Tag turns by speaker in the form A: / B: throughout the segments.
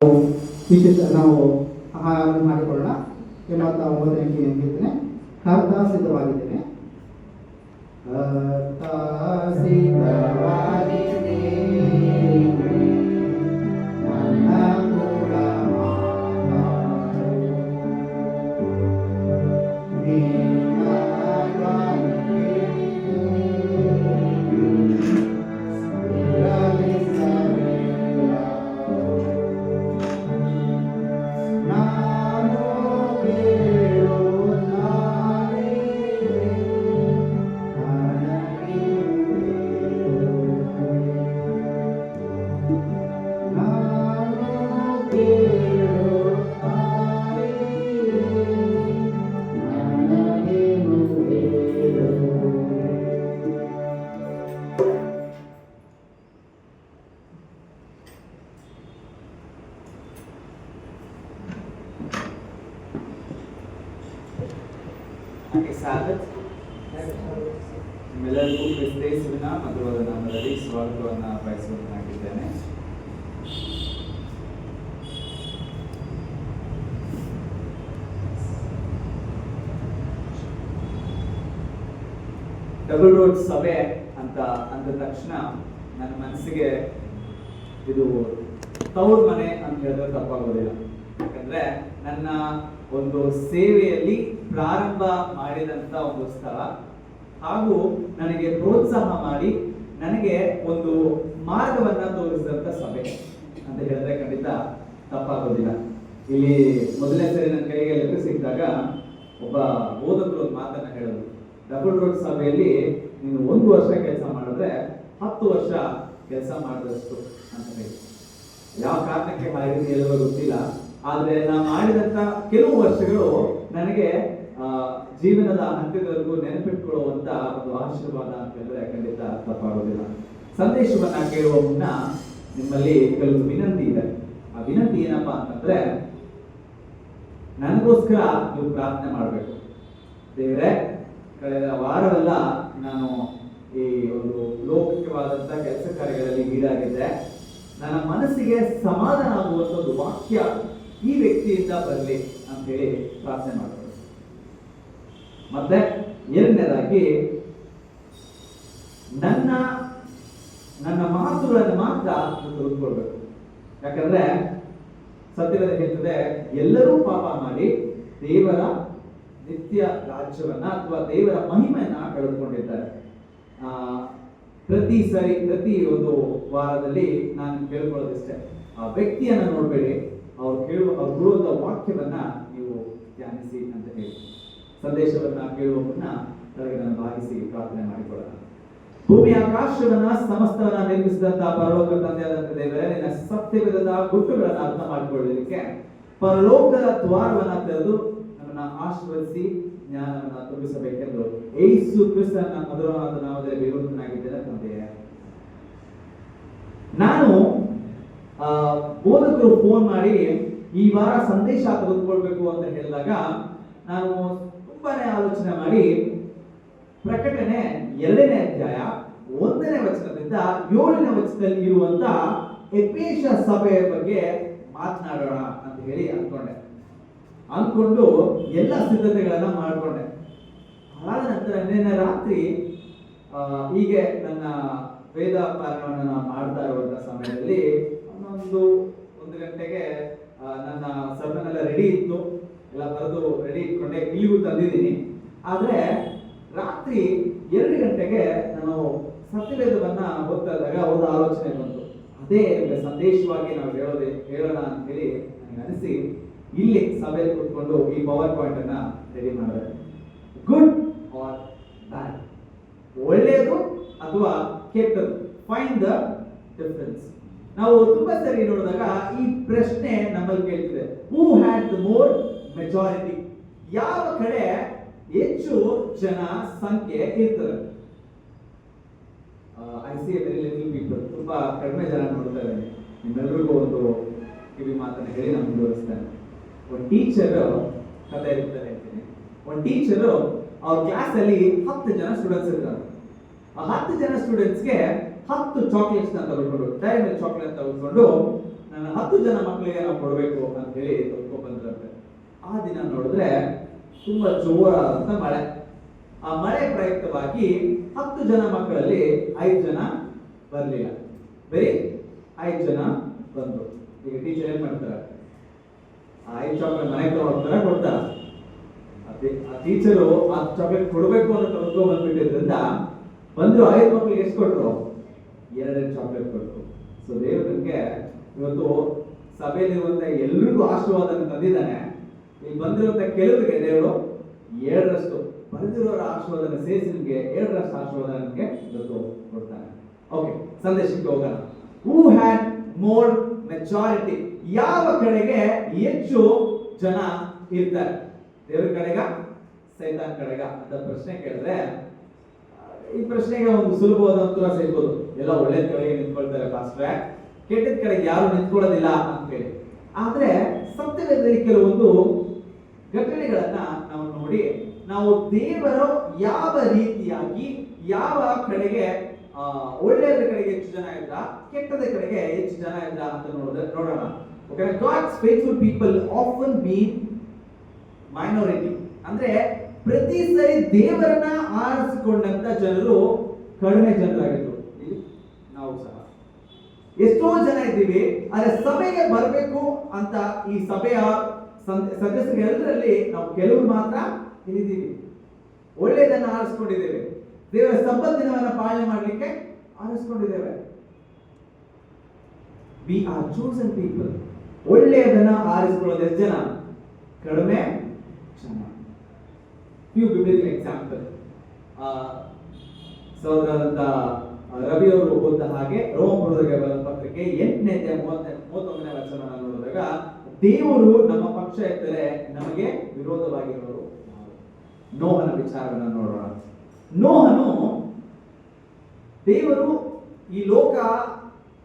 A: ನಾವು ಆಹಾರ ಮಾಡಿಕೊಳ್ಳೋಣ. 89ನೇ ಕೀರ್ತನೆ. ಕರ್ತ ಸಿದ್ಧವಾಗಿದ್ದೇನೆ.
B: ನಿಮ್ಮೆಲ್ಲರಿಗೂ ಕ್ರಿಸ್ತೇಸುವಿನ ಮಧುರವಾದ ನಾಮದಲ್ಲಿ ಸ್ವಾಗತವನ್ನು ಬಯಸುವಂತಾಗಿದ್ದೇನೆ. ಡಬಲ್ ರೋಡ್ ಸಭೆ ಅಂತ ಅಂದ ತಕ್ಷಣ ನನ್ನ ಮನಸ್ಸಿಗೆ ಇದು ತವ್ರ ಮನೆ ಅಂತ ಹೇಳಿದ್ರೆ ತಪ್ಪಾಗೋದಿಲ್ಲ. ಯಾಕಂದ್ರೆ ನನ್ನ ಒಂದು ಸೇವೆಯಲ್ಲಿ ಪ್ರಾರಂಭ ಮಾಡಿದಂತ ಒಂದು ಸ್ಥಳ, ಹಾಗೂ ನನಗೆ ಪ್ರೋತ್ಸಾಹ ಮಾಡಿ ನನಗೆ ಒಂದು ಮಾರ್ಗವನ್ನ ತೋರಿಸಿದಂತ ಸಭೆ ಅಂತ ಹೇಳಿದ್ರೆ ಖಂಡಿತ ತಪ್ಪಾಗೋದಿಲ್ಲ. ಇಲ್ಲಿ ಮೊದಲನೇ ಸರಿ ನನ್ನ ಕೈಗೆ ಲೆಟರ್ ಸಿಕ್ಕಿದಾಗ ಒಬ್ಬ ಬೋಧಕರು ಒಂದು ಮಾತನ್ನ ಹೇಳೋದು, ಡಬಲ್ ರೋಡ್ ಸಭೆಯಲ್ಲಿ ನೀನು 1 ವರ್ಷ ಕೆಲಸ ಮಾಡಿದ್ರೆ 10 ವರ್ಷ ಕೆಲಸ ಮಾಡಿದಷ್ಟು ಅಂತ ಹೇಳಿ. ಯಾವ ಕಾರಣಕ್ಕೆ ಹಾಗೆ ಹೇಳುವ ಗೊತ್ತಿಲ್ಲ, ಆದ್ರೆ ನಾ ಮಾಡಿದಂತ ಕೆಲವು ವರ್ಷಗಳು ನನಗೆ ಜೀವನದ ಹಂತದವರೆಗೂ ನೆನಪಿಟ್ಕೊಳ್ಳುವಂತ ಒಂದು ಆಶೀರ್ವಾದ ಅಂತ ಹೇಳಿದ್ರೆ ಖಂಡಿತ ತಪ್ಪಾಗೋದಿಲ್ಲ. ಸಂದೇಶವನ್ನ ಕೇಳುವ ಮುನ್ನ ನಿಮ್ಮಲ್ಲಿ ಕೆಲವು ವಿನಂತಿ ಇದೆ. ಆ ವಿನಂತಿ ಏನಪ್ಪಾ ಅಂತಂದ್ರೆ, ನನಗೋಸ್ಕರ ನೀವು ಪ್ರಾರ್ಥನೆ ಮಾಡಬೇಕು. ದೇವರೇ, ಕಳೆದ ವಾರವೆಲ್ಲ ನಾನು ಈ ಒಂದು ಲೌಕಿಕವಾದಂತ ಕೆಲಸ ಕಾರ್ಯಗಳಲ್ಲಿ ಈಡಾಗಿದ್ದೆ. ನನ್ನ ಮನಸ್ಸಿಗೆ ಸಮಾಧಾನ ಆಗುವಂತ ಒಂದು ವಾಕ್ಯ ಈ ವ್ಯಕ್ತಿಯಿಂದ ಬರಲಿ ಅಂತ ಹೇಳಿ ಪ್ರಾರ್ಥನೆ ಮಾಡ್ತಾರೆ. ಮತ್ತೆ ಎರಡನೇದಾಗಿ, ನನ್ನ ಮಾತುಗಳನ್ನು ಮಾತ್ರ ತೆಗೆದುಕೊಳ್ಬೇಕು. ಯಾಕಂದ್ರೆ ಸತ್ಯವೇದ ಹೇಳ್ತದೆ, ಎಲ್ಲರೂ ಪಾಪ ಮಾಡಿ ದೇವರ ನಿತ್ಯ ರಾಜ್ಯವನ್ನ ಅಥವಾ ದೇವರ ಮಹಿಮೆಯನ್ನ ಕಳೆದುಕೊಂಡಿದ್ದಾರೆ. ಪ್ರತಿ ಒಂದು ವಾರದಲ್ಲಿ ನಾನು ಕೇಳ್ಕೊಳ್ಳೋದಿಷ್ಟೇ, ಆ ವ್ಯಕ್ತಿಯನ್ನ ನೋಡ್ಬೇಡಿ, ಅವ್ರು ಹೇಳುವಂತ ವಾಕ್ಯವನ್ನ ನೀವು ಧ್ಯಾನಿಸಿ ಅಂತ ಹೇಳಿ. ಸಂದೇಶವನ್ನ ಕೇಳುವ ಮುನ್ನ ತಲೆಗೆ ನಾನು ಭಾಗಿಸಿ ಪ್ರಾರ್ಥನೆ ಮಾಡಿಕೊಳ್ಳೋಣ. ಭೂಮಿ ಆಕಾಶವನ್ನ ಸಮಸ್ತವನ್ನ ನಿರ್ಮಿಸಿದಂತ ಪರಲೋಕ ತಂದೆಯಾದಂತ ದೇವರೇ, ನಿನ್ನ ಸತ್ಯವಿಧದ ಗುಟ್ಟುಗಳನ್ನ ಅರ್ಥ ಮಾಡಿಕೊಳ್ಳಲಿಕ್ಕೆ ಪರಲೋಕದ ದ್ವಾರವನ್ನ ತೆರೆದು ನಮ್ಮನ್ನ ಆಶೀರ್ವದಿಸಿ ಜ್ಞಾನವನ್ನ ತುಂಬಿಸಬೇಕೆಂದು ಯೇಸು ಕ್ರಿಸ್ತನ ಮಧುರವಾದ ನಾಮದಲ್ಲಿ ಬೇಡುತ್ತನಾಗಿದ್ದೇನೆ ತಂದೆಯೇ. ನಾನು ಬೋಧಕರು ಫೋನ್ ಮಾಡಿ ಈ ವಾರ ಸಂದೇಶ ತೆಗೆದುಕೊಳ್ಬೇಕು ಅಂತ ಹೇಳಿದಾಗ ನಾನು ತುಂಬಾನೇ ಆಲೋಚನೆ ಮಾಡಿ ಪ್ರಕಟಣೆ 2ನೇ ಅಧ್ಯಾಯ 1ನೇ ವಚನದಿಂದ 7ನೇ ವಚನದಲ್ಲಿ ಇರುವಂತ ಎಫೆಸ ಸಭೆಯ ಬಗ್ಗೆ ಮಾತನಾಡೋಣ ಅಂತ ಹೇಳಿ ಅಂದ್ಕೊಂಡು ಎಲ್ಲ ಸಿದ್ಧತೆಗಳನ್ನ ಮಾಡ್ಕೊಂಡೆ. ಅದಾದ ನಂತರ ನಿನ್ನೆ ರಾತ್ರಿ ಹೀಗೆ ನನ್ನ ವೇದ ಪಾರಾಯಣವನ್ನ ಮಾಡ್ತಾ ಇರುವಂತ ಸಮಯದಲ್ಲಿ ಒಂದು ಗಂಟೆಗೆ ನನ್ನ ಸರ್ವನೆಲ್ಲ ರೆಡಿ ಇತ್ತು, ಎಲ್ಲ ಬರೆದು ರೆಡಿ ಇಟ್ಕೊಂಡೆ, ಇಲ್ಲಿಗೂ ತಂದಿದ್ದೀನಿ. ಆದ್ರೆ ರಾತ್ರಿ 2 ಗಂಟೆಗೆ ನಾನು ಸತ್ಯವೇದವನ್ನ ಓದ್ತಾ ಇದ್ದಾಗ ಒಂದು ಆಲೋಚನೆ ಬಂತು. ಅದೇ ಸಂದೇಶವಾಗಿ ನಾವು ಹೇಳೋಣ ಅಂತ ಹೇಳಿ ನನಗೆ ಅನಿಸಿ ಇಲ್ಲಿ ಸಭೆಯಲ್ಲಿ ಕೂತ್ಕೊಂಡು ಈ ಪವರ್ ಪಾಯಿಂಟ್ ಅನ್ನ ರೆಡಿ ಮಾಡಿದೆ. ಗುಡ್ ಆರ್ ಬ್ಯಾಡ್, ಒಳ್ಳೆಯದು ಅಥವಾ ಕೆಟ್ಟದ್ದು, ಫೈಂಡ್ ದ ಡಿಫರೆನ್ಸ್. ನಾವು ತುಂಬಾ ಸರಿ ನೋಡಿದಾಗ ಈ ಪ್ರಶ್ನೆ ನಮ್ಮಲ್ಲಿ ಕೇಳ್ತಿದೆ, who had the more majority, ಯಾವ ಕಡೆ ಹೆಚ್ಚು ಜನ ಸಂಖ್ಯೆ ಇರ್ತದೆ. I see a very little people, ತುಂಬಾ ಕಡಿಮೆ ಜನ ನೋಡ್ತಾ ಇದ್ದೇನೆ. ನಿಮ್ಮೆಲ್ಲರಿಗೂ ಒಂದು ಕಿವಿ ಮಾತನ್ನ ಹೇಳಿ ನಾನು ಮುಂದುವರಿಸ್ತೇನೆ. ಒಂದು ಟೀಚರ್ ಕಥೆ ಇರ್ತಾರೆ ಹೇಳ್ತೀನಿ. ಒಂದು ಟೀಚರು ಅವ್ರ ಕ್ಲಾಸ್ ಅಲ್ಲಿ 10 ಜನ ಸ್ಟೂಡೆಂಟ್ಸ್ ಇರ್ತಾರೆ. ಆ 10 ಜನ ಸ್ಟೂಡೆಂಟ್ಸ್ಗೆ 10 ಚಾಕ್ಲೇಟ್ಸ್ ನ ತಗೊಂಡು, ಡೈರಿ ಮಿಲ್ಕ್ ಚಾಕ್ಲೇಟ್ ತಗೊಂಡು ನನ್ನ 10 ಜನ ಮಕ್ಕಳಿಗೆ ನಾವು ಕೊಡಬೇಕು ಅಂತ ಹೇಳಿ ತೆಗೆದುಕೊಂಡು ಬಂದ್ರಂತೆ. ಆ ದಿನ ನೋಡಿದ್ರೆ ತುಂಬಾ ಜೋರಾದಂತ ಮಳೆ. ಆ ಮಳೆ ಪ್ರಯುಕ್ತವಾಗಿ 10 ಜನ ಮಕ್ಕಳಲ್ಲಿ 5 ಜನ ಬರಲಿಲ್ಲ, ಬರೀ 5 ಜನ ಬಂದ್ರು. ಈಗ ಟೀಚರ್ ಏನ್ ಮಾಡ್ತಾರೆ, ಆ 5 ಚಾಕ್ಲೇಟ್ ಮನೆಗೆ ತಗೊಂಡ್ತಾರ ಕೊಡ್ತಾರ. ಆ ಟೀಚರು ಆ ಚಾಕ್ಲೇಟ್ ಕೊಡ್ಬೇಕು ಅಂತ ತೆಗೆದುಕೊಂಡು ಬಂದ್ಬಿಟ್ಟಿದ್ರಿಂದ ಬಂದ್ರು 5 ಮಕ್ಕಳಿಗೆ ಎಷ್ಟು ಕೊಟ್ರು? 2 ಚಾಕ್ಲೇಟ್ ಕೊಟ್ರು. ಸೊ ದೇವರಿಗೆ ಇವತ್ತು ಸಭೆಯಲ್ಲಿರುವಂತ ಎಲ್ರಿಗೂ ಆಶೀರ್ವಾದ ತಂದಿದ್ದಾನೆ. ಇಲ್ಲಿ ಬಂದಿರುವಂತ ಕೆಲವರಿಗೆ ದೇವರು 7ರಷ್ಟು ಬರೆದಿರೋರ ಆಶೀರ್ವಾದನ ಸೇರಿಸಿ ನಿಮಗೆ 7ರಷ್ಟು ಆಶೀರ್ವಾದ ನಿಮಗೆ ಇವತ್ತು ಕೊಡ್ತಾನೆ. ಓಕೆ, ಸಂದೇಶಕ್ಕೆ ಹೋಗೋಣ. Who had more majority? ಯಾವ ಕಡೆಗೆ ಹೆಚ್ಚು ಜನ ಇರ್ತಾರೆ, ದೇವರ ಕಡೆಗ ಸೈತಾನ್ ಕಡೆಗ ಅಂತ ಪ್ರಶ್ನೆ ಕೇಳಿದ್ರೆ ಈ ಪ್ರಶ್ನೆಗೆ ಒಂದು ಸುಲಭವಾದ ಉತ್ತರ ಸಿಗ್ಬೋದು. ಎಲ್ಲ ಒಳ್ಳೆದ ಕಡೆಗೆ ನಿಂತ್ಕೊಳ್ತಾರೆ ಪಾಸ್ಟ್ರೆ, ಕೆಟ್ಟದ ಕಡೆಗೆ ಯಾರು ನಿಂತ್ಕೊಳ್ಳೋದಿಲ್ಲ ಅಂತ ಹೇಳಿ. ಆದ್ರೆ ಸತ್ಯವೇದದಲ್ಲಿ ಕೆಲವೊಂದು ಘಟನೆಗಳನ್ನ ನಾವು ನೋಡಿ ನಾವು ದೇವರು ಯಾವ ರೀತಿಯಾಗಿ ಯಾವ ಕಡೆಗೆ ಒಳ್ಳೆಯದ ಕಡೆಗೆ ಹೆಚ್ಚು ಜನ ಇದ್ರ, ಕೆಟ್ಟದ ಕಡೆಗೆ ಹೆಚ್ಚು ಜನ ಇದ್ರ ಅಂತ ನೋಡೋಣ. Okay, God's faithful people often mean minority. ಅಂದ್ರೆ ಪ್ರತಿ ಸರಿ ದೇವರನ್ನ ಆರಿಸಿಕೊಂಡಂತ ಜನರು ಕಡಿಮೆ ಜನರಾಗಿದ್ರು. ನಾವು ಸಹ ಎಷ್ಟೋ ಜನ ಇದ್ದೀವಿ, ಆದ್ರೆ ಸಭೆಗೆ ಬರಬೇಕು ಅಂತ ಈ ಸಭೆಯ ಸದಸ್ಯರೆಲ್ಲರಲ್ಲಿ ನಾವು ಕೆಲವರು ಮಾತ್ರ ಇಲ್ಲಿದ್ದೀವಿ. ಒಳ್ಳೆಯದನ್ನ ಆರಿಸ್ಕೊಂಡಿದ್ದೇವೆ, ದೇವರ ಸಬ್ಬತ್ ದಿನವನ್ನ ಪಾಲನೆ ಮಾಡಲಿಕ್ಕೆ ಆರಿಸ್ಕೊಂಡಿದ್ದೇವೆ. We are chosen people. ಒಳ್ಳೆಯದನ್ನ ಆರಿಸಿಕೊಳ್ಳೋದು ಎಷ್ಟು ಜನ? ಕಡಿಮೆ ಜನ. Few biblical example. ಸಹೋದರರಾದಂತ ರವಿ ಅವರು ಓದಿದ ಹಾಗೆ ರೋಮಪುರದವರಿಗೆ ಬರೆದ ಪತ್ರಿಕೆ 8ನೇ ಅಧ್ಯಾಯ 31ನೇ ವಚನವನ್ನು ನೋಡಿದಾಗ ದೇವರು ನಮ್ಮ ಪಕ್ಷ ಇದ್ದರೆ ನಮಗೆ ವಿರೋಧವಾಗಿರೋರು. ನೋಹನ ವಿಚಾರವನ್ನು ನೋಡೋಣ. ನೋಹನು ದೇವರು ಈ ಲೋಕ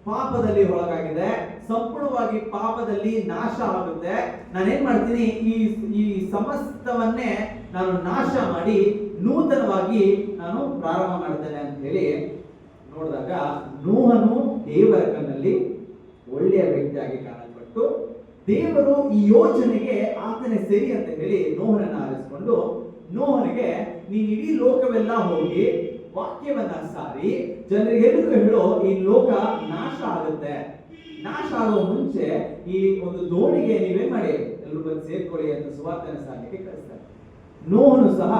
B: ಪಾಪದಲ್ಲಿ ಒಳಗಾಗಿದೆ, ಸಂಪೂರ್ಣವಾಗಿ ಪಾಪದಲ್ಲಿ ನಾಶ ಆಗುತ್ತೆ, ನಾನೇನ್ ಮಾಡ್ತೀನಿ, ಈ ಸಮಸ್ತವನ್ನೇ ನಾನು ನಾಶ ಮಾಡಿ ನೂತನವಾಗಿ ನಾನು ಪ್ರಾರಂಭ ಮಾಡ್ತೇನೆ ಅಂತ ಹೇಳಿ ನೋಡಿದಾಗ ನೋಹನು ದೇವರ ಕಣ್ಣಲ್ಲಿ ಒಳ್ಳೆಯ ವ್ಯಕ್ತಿಯಾಗಿ ಕಾಣಲ್ಪಟ್ಟು ದೇವರು ಈ ಯೋಜನೆಗೆ ಆತನೇ ಸರಿ ಅಂತ ಹೇಳಿ ನೋಹನನ್ನ ಆರಿಸಿಕೊಂಡು ನೋಹನಿಗೆ ನೀನ್ ಇಡೀ ಲೋಕವೆಲ್ಲ ಹೋಗಿ ವಾಕ್ಯವನ್ನ ಸಾರಿ ಜನರಿಗೆಲ್ಲರಿಗೂ ಹೇಳೋ ಈ ಲೋಕ ನಾಶ ಆಗುತ್ತೆ, ನಾಶ ಆಗುವ ಮುಂಚೆ ಈ ಒಂದು ದೋಣಿಗೆ ನೀವೇನ್ ಮಾಡಿ ಎಲ್ಲರೂ ಬಂದು ಸೇರ್ಕೊಳ್ಳಿ ಅಂತ ಸುವಾರ್ತೆನ ಸಾರಲಿಕ್ಕೆ ಕಳಿಸ್ತಾರೆ. ನೋಹನು ಸಹ